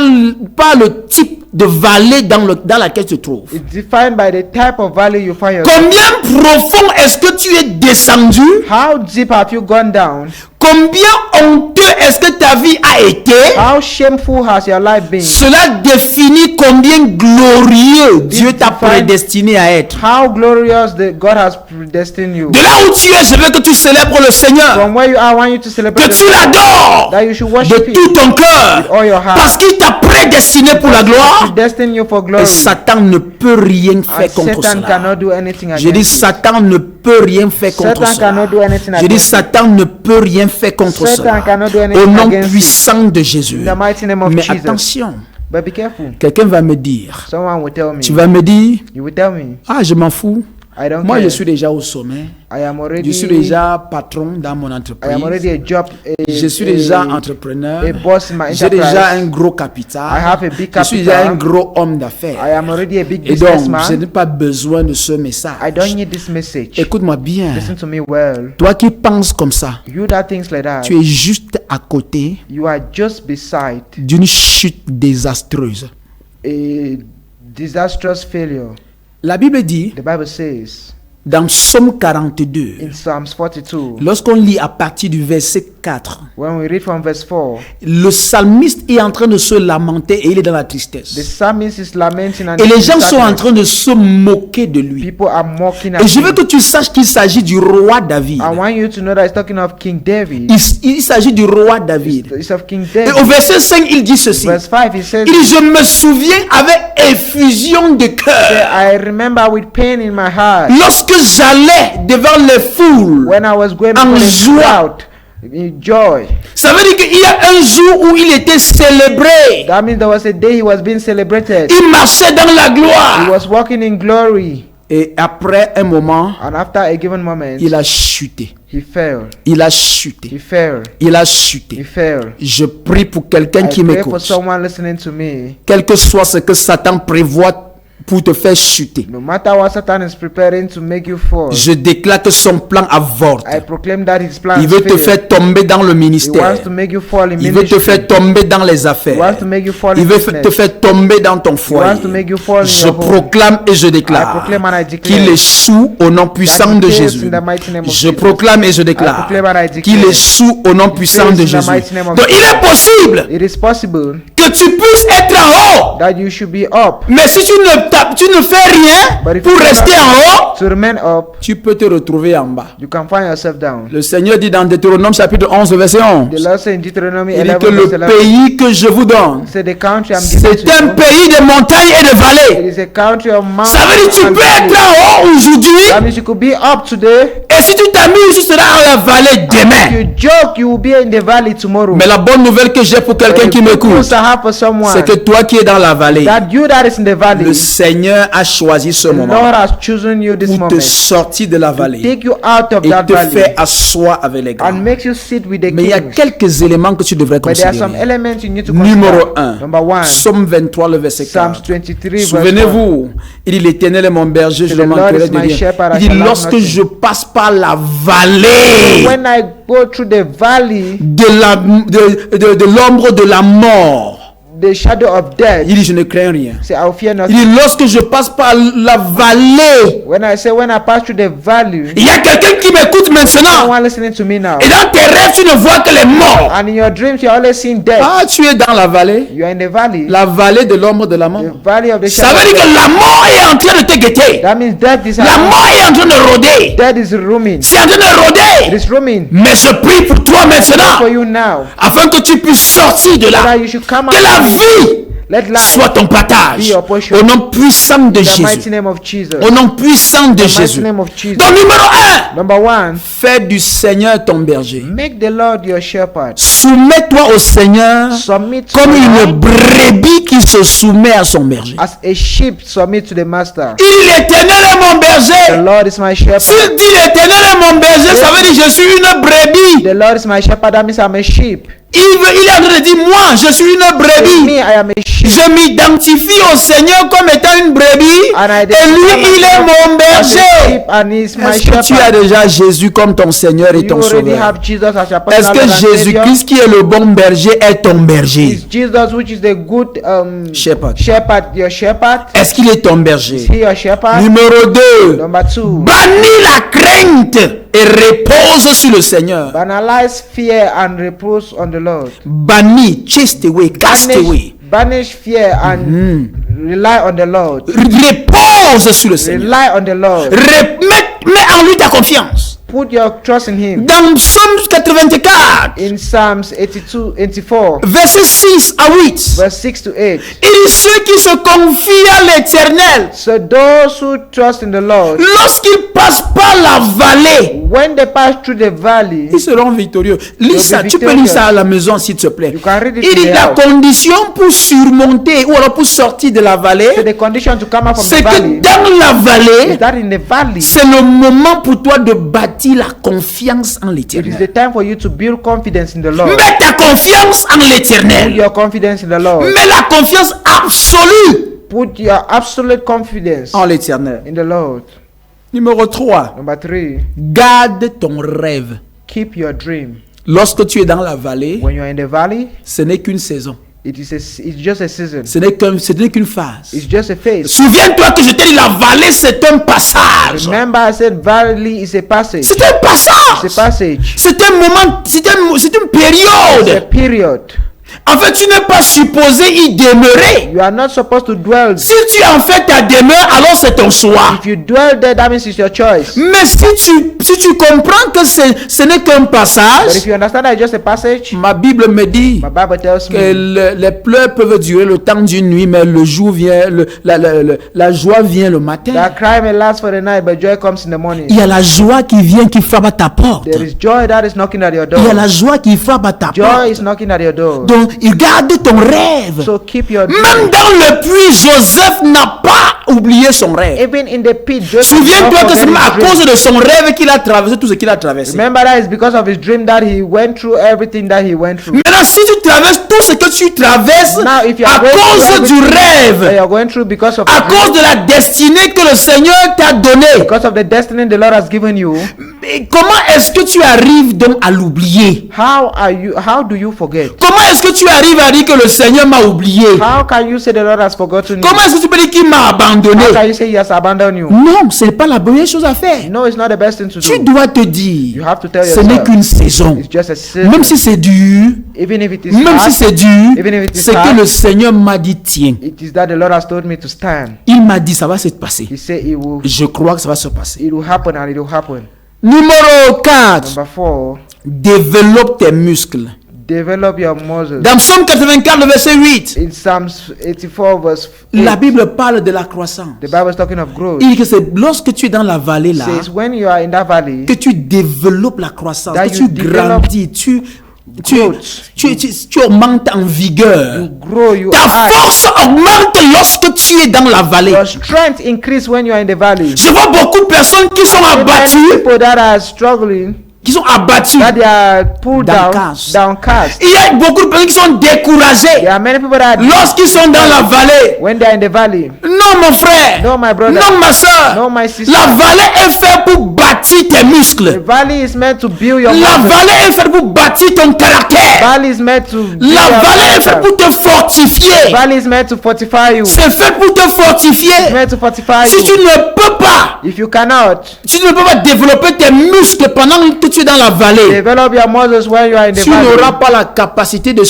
le type de vallée dans laquelle tu te trouves. It's defined by the type of valley you find yourself. Combien profond est-ce que tu es descendu? How deep have you gone down? Combien honteux est-ce que ta vie a été? How shameful has your life been? Cela définit combien glorieux Dieu t'a prédestiné à être. How glorious God has predestined you. De là où tu es, je veux que tu célèbres le Seigneur. From where you are, I want you to celebrate Que tu l'adores that you should worship de tout ton cœur. with all your heart. Parce qu'il t'a prédestiné pour la gloire. Predestined you for glory. Et Satan ne peut rien faire And contre Satan cela. cannot do anything Je dis against it. Satan ne peut rien faire contre Satan cela. cannot do anything Je dis against it. Satan ne peut rien faire contre Satan cela. cannot do Au anything nom against it. puissant de Jésus. In the mighty name of Mais Jesus. attention, But be careful. quelqu'un va me dire, Someone will tell me. tu vas me dire, You will tell me. ah je m'en fous. I don't Moi care. je suis déjà au sommet. I am already. Je suis déjà patron dans mon I am entreprise. already a job. Je suis déjà entrepreneur. a boss in my J'ai enterprise. déjà un gros capital. I have a big Je suis déjà un capital. gros homme d'affaires. I am already a big Et donc, je businessman. n'ai pas besoin de ce message. I don't need this message. Écoute-moi bien. Listen to me well. Toi qui penses comme ça, You that thinks like that. tu es juste à côté You are just beside d'une chute désastreuse. a disastrous failure. La Bible dit, The Bible says dans Psaume 42, in Psalms 42, lorsqu'on lit à partir du verset 4, when we read from verse 4, le psalmiste est en train de se lamenter et il est dans la the tristesse. psalmist is lamenting and Et les gens sont en sadness. train de se moquer de lui. People are mocking at Et je veux him. que tu saches qu'il s'agit du roi David. I want you to know that it's talking of King David. Il s'agit du roi David. It's of King Et David. au verset 5, il dit ceci. Verse 5, he says, Il dit, je me souviens avec effusion de cœur I remember with pain in my heart lorsque j'allais devant les foules. when I was going En for the joie. crowd in joy. Ça veut dire qu'il y a un jour où il était célébré. That means there was a day he was being celebrated. Il marchait dans la He gloire. was walking in glory. Et après un moment, And after a given moment, il a chuté. he fell. Il a chuté. He fell. Il a He chuté. fell. Je prie pour quelqu'un I qui pray for m'écoute. someone listening to me. Quel que soit ce que Satan prévoit pour te faire chuter, No matter what Satan is preparing to make you fall, je déclare que son plan avorte. I proclaim that his plan Il veut te fail. faire tomber dans le He ministère. wants to make you fall in Il veut te ministry. faire tomber dans les He wants affaires. to make you fall Il in veut business. te faire tomber dans ton He foyer. wants to make you fall in Je your home. proclame et je I déclare proclaim and I declare qu'il échoue au nom puissant that de he fails Jésus. in the mighty name of Je Jesus. proclame et je I déclare proclaim and I declare qu'il échoue au nom puissant fails de in the Jésus. mighty name of Donc il est possible It is possible que tu puisses être en haut. that you should be up, Mais si tu ne fais rien But if pour you rester en haut, to remain up. tu peux te retrouver en bas. You can find yourself down. Le Seigneur dit dans Deutéronome chapitre 11 verset 11. The Lord said in Deuteronomy Il dit 11 que le verse 11, pays que je vous donne, say the country I'm giving c'est to un you, pays de montagnes et de it vallées. is a country of mountains Ça veut dire que tu and peux être valleys. en haut aujourd'hui, That means you could be up today. et si tu t'amuses, tu seras en la vallée If demain. you joke, you will be in the valley tomorrow. Mais la bonne nouvelle que j'ai pour quelqu'un But qui the good news m'écoute, I have for someone, c'est que toi qui es dans la vallée, that you that is in the valley, le Seigneur a choisi ce the moment Lord has chosen you this pour te moment sortir de la vallée take you out of et that te valley faire asseoir avec les grands. and makes you sit with the Mais il y a kings. quelques éléments que tu devrais But there are some considérer. elements you need to Numéro consider. 1, Number one, Psaume 23, le verset Psalms 4. 23 verse 4. Souvenez-vous, il dit l'Éternel est mon berger, je The ne Lord manquerai is de my rien. shepherd, I Il dit shall lack lorsque nothing. je passe par la vallée When I go through the valley, de l'ombre de la mort, the shadow of death, il dit je ne crains rien. say I will fear Il nothing. dit lorsque je passe par la vallée, When I pass through the valley, il y a quelqu'un qui m'écoute maintenant. someone listening to me now, Et dans tes rêves, tu ne vois que les morts. and in your dreams you're always seeing death. Ah, tu es dans la vallée, You are in the valley, la vallée de l'ombre de la mort. the valley of the Ça shadow veut of dire que death. la mort est en train de te guetter. That means death is La mort est en train de rôder. death is roaming. C'est en train de It rôder. is roaming. Mais je prie pour toi For maintenant, you now, afin que tu puisses sortir de so là. that you should come Que la out. vie Let life soit ton be partage. your portion. Au nom puissant de In the mighty Jésus. name of Jesus. Au nom puissant de In the mighty Jésus. name of Jesus. Donc numéro 1, Number one, fais du Seigneur ton berger. make the Lord your shepherd. Soumets-toi au Seigneur Submit to comme the une Lord brebis qui se soumet à son berger. as a sheep submit to the master. Il dit l'Éternel est mon The berger. Lord is my shepherd. S'il dit l'Éternel est mon berger, ça veut dire je suis une brebis. brebis. The Lord is my shepherd, that means I'm a sheep. Il est en train de dire, moi, je suis une brebis. Me, I am a sheep. Je m'identifie au Seigneur comme étant une brebis. And I Et lui, il est mon as a berger. sheep, and he's my Est-ce que tu as shepherd. déjà Jésus comme ton Seigneur et You ton already Sauveur? have Jesus as your Est-ce personal que Lord and Savior? Jésus-Christ, qui est le bon berger, est ton berger? Is Jesus, which is the good Shepherd. your shepherd? Est-ce qu'il est ton Is berger? he your shepherd? Numéro 2. Number 2, Bannis la crainte et repose sur le Seigneur. banalize fear and repose on the Lord. Bannis, chase away, cast away. Banish fear and rely on the Lord. Repose sur le Seigneur. Rely on the Lord. Mets en lui ta confiance. Put your trust in Him. Dans Psaume 84, In Psalms 84, versets 6 à 8, verse 6 to 8. il dit ceux qui se confient à l'Éternel, So those who trust in the Lord, lorsqu'ils passent par la vallée, when they pass through the valley, ils seront victorieux. Lis ça, tu peux lire ça à la maison s'il te plaît. You can read it Il dit in the la house. condition pour surmonter ou alors pour sortir de la so vallée, the condition to come out from c'est the que valley dans la is vallée, that in the valley, c'est le moment pour toi de bâtir la confiance en it is l'Éternel. the time for you to build confidence in the Lord. Mets ta confiance en Put l'Éternel. your confidence in the Lord. Mets la confiance absolue Put your absolute confidence en l'Éternel. in the Lord. Numéro 3. Number 3, Garde ton rêve. keep your dream. Lorsque tu es dans la vallée, When you're in the valley, ce n'est qu'une saison. it's just a season. Ce n'est qu'une phase. It's just a phase. Souviens-toi que je t'ai dit la vallée, c'est un passage. Remember, I said valley is a passage. C'est un passage. It's a passage. C'est un moment, c'est une It's a période. period. En fait, tu n'es pas supposé y demeurer. You are not supposed to dwell. Si tu en fais ta demeure, alors c'est ton choix. If you dwell there, that means it's your choice. Mais si tu comprends que ce n'est qu'un But passage, if you understand that it's just a passage, ma Bible me dit my Bible tells que me les pleurs peuvent durer le temps d'une nuit, mais le jour vient, la joie vient le matin. that cry may last for the night, but joy comes in the morning. Il y a la joie qui vient, qui frappe à ta porte. There is joy that is knocking at your Il y a door. la joie qui frappe à ta Joy porte. is knocking at your door. Donc, il garde ton rêve. So keep your dream. Même dans le puits, Joseph n'a pas oublié son rêve. Even in the pit, Joseph Souviens-toi did not que c'est forget même à his dream. cause de son rêve qu'il a traversé tout ce qu'il a traversé. Remember that it's because of his dream that he went through everything that he went through. Maintenant, si tu traverses tout ce que tu traverses Now, if you à are going through cause du everything that rêve, you're going through because of à the dream, cause de la destinée que le Seigneur t'a donnée, because of the destiny the Lord has given you, mais comment est-ce que tu arrives donc à l'oublier? how do you forget? Comment est-ce que tu arrives à dire que le Seigneur m'a oublié? How can you say the Lord has forgotten you? Comment est-ce que tu peux dire qu'il m'a abandonné? How can you say he has abandoned you? Non, ce n'est pas la bonne chose à faire. No, it's not the best thing to Tu do. dois te You dire, have to tell ce n'est yourself, qu'une saison. it's just a season. Même si c'est dur, Even if it is même si hard, c'est dur, even if it is c'est que hard, le Seigneur m'a dit, tiens, it is that the Lord has told me to stand. il m'a dit, ça va se passer. He said Je crois que ça va se passer. it will happen and it will happen. Numéro 4, Number 4, développe tes muscles. develop your muscles. Dans Psaume 84, le verset 8, In Psalms 84 verse 8, la Bible parle de la croissance. the Bible is talking of growth. Il dit que c'est lorsque tu es dans la vallée It là, says when you are in that valley, que tu développes la croissance, That que you tu develop grandis, tu growth. augmentes en vigueur. you grow, you Ta add. force augmente lorsque tu es dans la vallée. Your strength increase when you are in the valley. Je vois beaucoup de personnes qui sont Many abattues, people that are struggling, that they are pulled down, Downcast. downcast. Il y a beaucoup de personnes qui sont découragées There are many people that lorsqu'ils sont dans la vallée. when they are in the valley. Non, mon frère. No, my brother. Non, ma soeur. No, my sister. La vallée est faite pour bâtir tes The muscles. valley is meant to build your La muscles. vallée est faite pour bâtir ton The caractère. valley is meant to build La your vallée est faite character. pour te The fortifier. valley is meant to fortify you. C'est fait pour te It's fortifier. meant to fortify Si tu you. ne peux pas, If you cannot si tu ne peux pas développer tes muscles pendant que tu es dans la vallée, develop your muscles when you are in the tu n'auras valley, pas la capacité de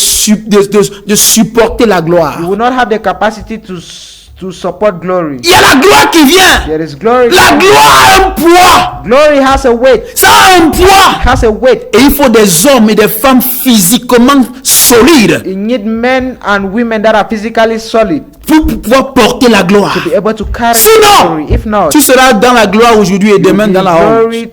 supporter la gloire. you will not have the capacity to support glory. Il y a la gloire qui vient. There is glory. La gloire a un poids. Glory has a weight. Ça a un poids. Has a weight. Et il faut des hommes et des femmes physiquement solides You need men and women that are physically solid pour pouvoir porter la gloire. to be able to carry Sinon, glory. If not, tu seras dans la gloire aujourd'hui et you'll demain be dans la honte. glory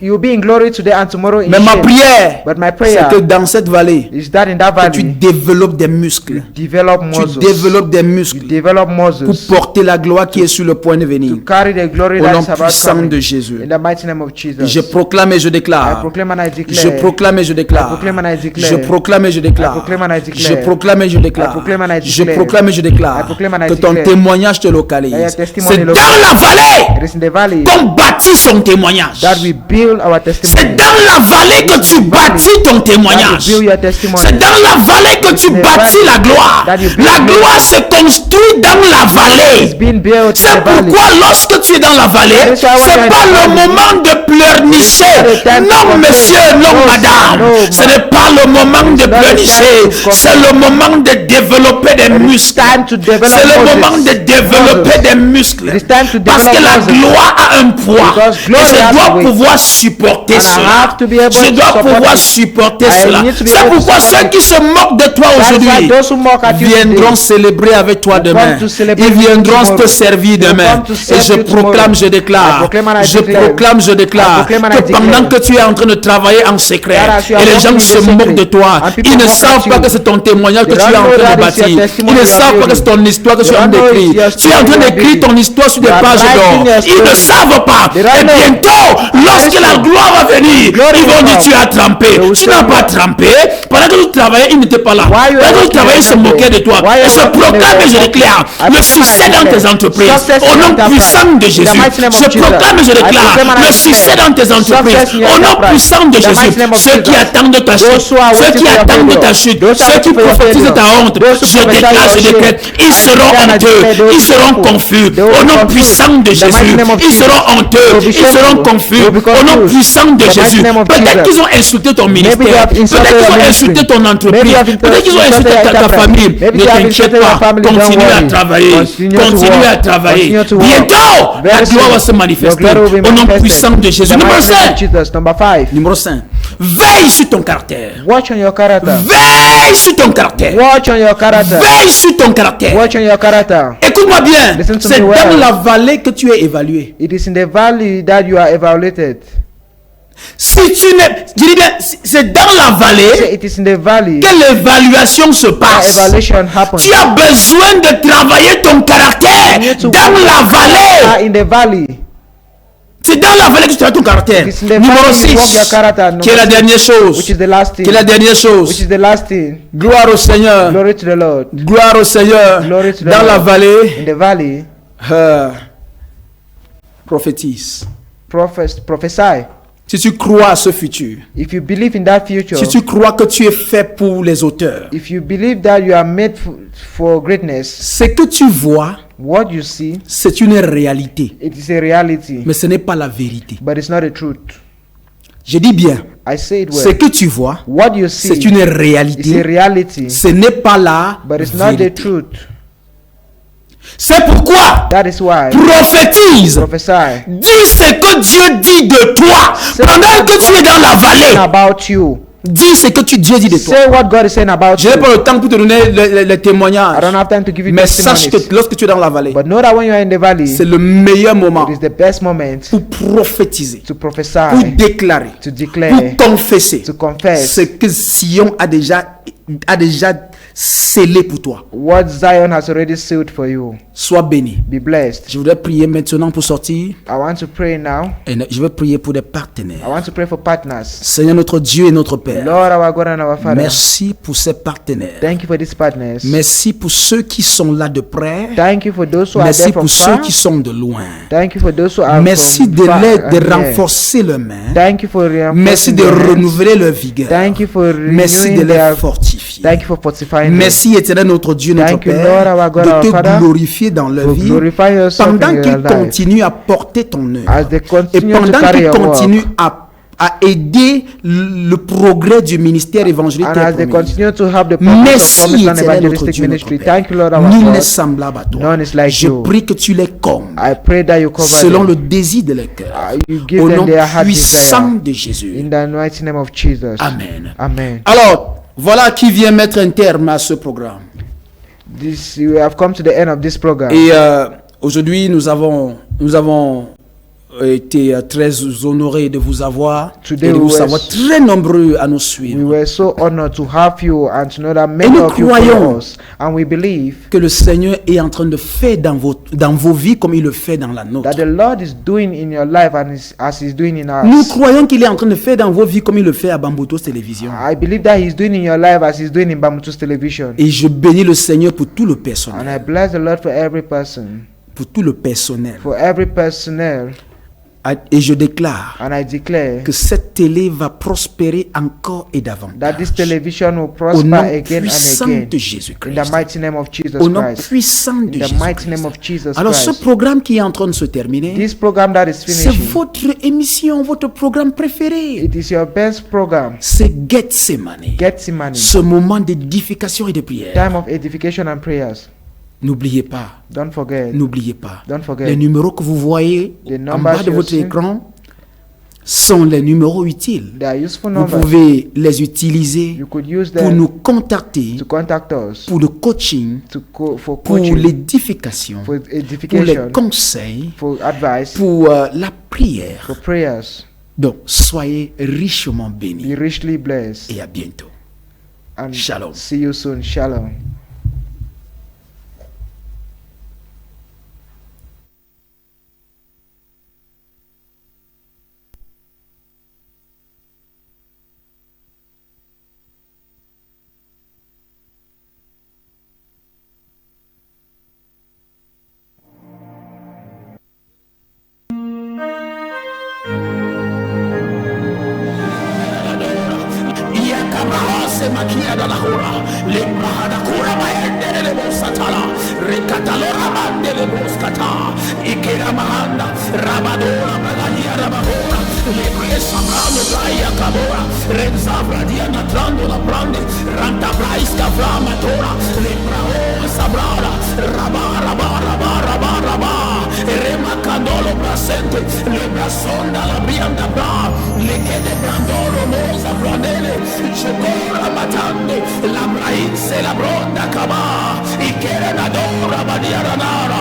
you'll be in glory today and tomorrow in Mais ma shame. prière, But my c'est prayer que dans cette vallée, is that in that que tu valley, développes des muscles. develop Tu muscles. développes des You muscles develop pour muscles porter la gloire qui est sur le point de venir. to carry the glory Au that nom is about puissant coming. de Jésus. In the mighty name of Jesus. Je proclame et je I déclare. proclaim and I declare. Je proclame et je I déclare. proclaim and I declare. Je proclame et je I déclare. proclaim and I declare. Je proclame et je I déclare. proclaim and I Je declare. proclame et je déclare I proclaim and I que ton declare. témoignage te That your localise. testimony C'est dans localizes. la vallée It is in the valley qu'on bâtit son témoignage. that we build our C'est testimony. dans la vallée que tu bâtis ton That témoignage. you build your testimony. C'est dans la vallée que tu bâtis la gloire. La gloire se construit dans la It's vallée. being built in C'est the valley. pourquoi lorsque tu es dans la vallée, c'est pas le moment de pleurnicher. Non monsieur, non madame. Ce n'est pas le moment de pleurnicher. C'est le moment de développer des muscles. Time to develop C'est le moment de muscles. développer des muscles. It is time to Parce que develop la muscles. gloire a un poids. Because Et glory je has a dois weight. pouvoir supporter And I cela. have to be able Je to dois support pouvoir it. supporter I cela. need to be C'est able to pourquoi support ceux it. qui se moquent de toi That's why aujourd'hui those who mock at you viendront today célébrer avec toi will demain. come to celebrate Ils viendront tomorrow. te servir Will demain. come to Et serve je you tomorrow. proclame, je I déclare, proclaim and I je declare. proclame, je I déclare proclaim and I que declare. pendant que tu es en train de travailler en secret That as you are et les gens working in se the moquent secret, de toi, and people ils ne mock savent at pas you. que c'est ton témoignage que They tu es don't en know train de that it's your bâtir. Ils testimony ne you are savent pas que building. c'est ton histoire que tu es en train They don't know it's d'écrire. your Tu es en train story you are d'écrire building. ton histoire sur des You are pages d'or. writing your Ils ne story. savent pas. They don't Et know. bientôt, lorsque la gloire va venir, Glory ils vont will dire come. tu as trempé. They will Tu say n'as you pas are- trempé. Pendant que tu travaillais, ils n'étaient pas là. Why you are Pendant que tu working travaillais, ils se in the moquaient de toi. Why you Et are je working in proclame the et je déclare I le proclaim and I succès dans declare. tes entreprises. Success Au in nom enterprise. puissant de In the Jésus. mighty name of Je Jesus. proclame et je I déclare proclaim and I le declare. succès dans tes entreprises. Success in your Au nom enterprise. puissant de In the Jésus. mighty name of Ceux qui Jesus. attendent de ta Those chute, who are ceux waiting qui for your attendent de ta failure. chute, Those who are ceux qui waiting for your prophétisent de ta failure. honte, Those who je prophesy déclare, your je shame. décrète, ils I seront declare and I honteux, declare they will ils be seront shameful. confus. They will Au be nom confused. puissant de In the mighty Jésus, name of ils Jesus. seront honteux, They will be ils seront shameful. confus. They will be Au nom confused. puissant de In the mighty Jésus, name of peut-être Jesus. qu'ils ont insulté ton Maybe they ministère, have insulted peut-être qu'ils your ont ministry. insulté ton Maybe entreprise, they have peut-être qu'ils ont insulté insulted ta your famille. Maybe Ne they have t'inquiète insulted your pas, family. Don't continue à worry. travailler, Continue to continue à work. travailler. Continue to work. Bientôt, la Very gloire soon, va se your manifester. glory will be Au nom manifested. puissant de Jésus. In the Numéro mighty name of 5. Jesus. Number 5. Numéro 5. Veille sur ton caractère. Watch on your character. Veille sur ton caractère. Watch on your character. Veille sur ton caractère. Watch on your character. Écoute-moi bien. Listen to C'est me dans well. la vallée que tu es évalué. It is in the valley that you are evaluated. Si tu n'es, je dis bien, c'est dans la Say vallée it is in the valley que l'évaluation se that passe. evaluation happens. Tu as besoin de travailler ton caractère You need to dans work la vallée. in the valley. C'est dans la vallée que tu travailles ton caractère. It is in the Numéro valley you work your 6. character. Qui est la Number six, dernière chose? which is the last thing. Qui est la dernière Which chose? is the last thing. Gloire au Seigneur. Glory to the Lord. Gloire au Seigneur. Glory to the Dans la Lord. vallée, In the valley, prophétise. prophesy. Si tu crois à ce futur, If you believe in that future, si tu crois que tu es fait pour les auteurs, if you believe that you are made for greatness, ce que tu vois, what you see, c'est une réalité. it is a reality, Mais ce n'est pas la vérité. but it's not the truth. Je dis bien, I say it ce well. que tu vois, What you see, c'est une is a réalité. reality, Ce n'est pas la but it's not the vérité. truth. C'est pourquoi That is why prophétise. prophesy Dis ce que Dieu dit de toi pendant que tu es dans la vallée. about you. Dis ce que Dieu dit de toi. Say what God is saying about Je n'ai you. pas le temps pour te donner le I témoignage. don't have time to give you Mais sache testimonies. que lorsque tu es dans la vallée, But know that when you are in the valley, c'est le meilleur moment it is the best moment pour prophétiser, to pour prophesy, déclarer, to pour declare, confesser to confess ce que Sion a déjà scellé pour toi. what Zion has already sealed for you. Sois béni. Be blessed. Je voudrais prier maintenant pour sortir I want to pray now. et je vais prier pour des I partenaires. want to pray for partners. Seigneur notre Dieu et notre Père, Lord, our God and our Father, merci pour ces partenaires. thank you for these partners. Merci pour ceux qui sont là de près. Thank you for those who are Merci there from pour ceux far. qui sont de loin. Thank you for those who are Merci from de far les and de near. renforcer leurs mains. Thank you for reinforcing Merci de their hands. renouveler leur vigueur. Thank you for Merci de renewing their. les fortifier. Thank you for fortifying Merci éternel notre Dieu, notre Thank you, Père, Lord, our God, de our te Father, glorifier dans leur them. vie Glorify yourself pendant in qu'ils your life. continuent à porter ton œuvre As they et continue to pendant carry qu'ils your work. continuent à aider le progrès du ministère évangélique. And tel as they promis. continue to have the purpose Merci of promise and éternel notre evangelistic Dieu, notre ministry. Père. Thank you, Lord, our Nul n'est God. semblable à toi. None is like Je you. prie que tu les combles I pray that you cover selon le them. désir de leur cœur. You give Au them nom their heart puissant desire. de Jésus. In the mighty name of Jesus. Amen. Amen. Alors, voilà qui vient mettre un terme à ce programme. We have come to the end of this program. Et aujourd'hui, nous avons été très honoré de vous avoir Today et de we vous were savoir très nombreux à nous We suivre. were so honored to have you and to know that many nous of you croyons follow us. And we believe Que le Seigneur est en train de faire dans vos vies comme il le fait dans la nôtre. that the Lord is doing in your life and as He's doing in Nous ours. croyons qu'il est en train de faire dans vos vies comme il le fait à Bambutos Télévision. I believe that He's doing in your life as He's doing in Bamutus Television. Et je bénis le Seigneur pour tout le And personnel. I bless the Lord for every person, Pour tout le personnel. for every personnel. Et je déclare And I declare que cette télé va prospérer encore et that davantage. this television will Au prosper nom again and puissant again. de Jésus-Christ. In the mighty name of Jesus Au nom Christ. puissant de In the mighty name Jésus-Christ. of Jesus Alors ce Christ. programme qui est en train de se terminer, This program that is c'est finishing, votre émission, votre programme préféré. it is your best program. C'est Gethsemane. Gethsemane. Ce moment d'édification et de prière. Time of edification and prayers. N'oubliez pas, Don't forget. n'oubliez pas. Don't forget. Les numéros que vous voyez The en numbers bas de you're votre seeing, écran sont les numéros utiles. they are useful Vous numbers. pouvez les utiliser You could use pour them nous contacter, to contact us pour le coaching, for pour coaching, l'édification, for pour les edification, conseils, for advice, pour la prière. for prayers. Donc, soyez richement Be bénis richly blessed. et à bientôt. And Shalom. see you soon. Shalom. Yakamahose makia da lahora lembrahada kura maendele le bosatala rekatalora mandele boskata ikera mahanda rabadora magalia rabahora lebresa brando braya kabora renzabra diana trando la brande ranta braiska vrama tora lembrao sabrada raba rema candolo brasente lebrasonda la brianda bra lekede brandolo moza brandele chokora matande la brainse la bronda kaba ikere nadora badiara nara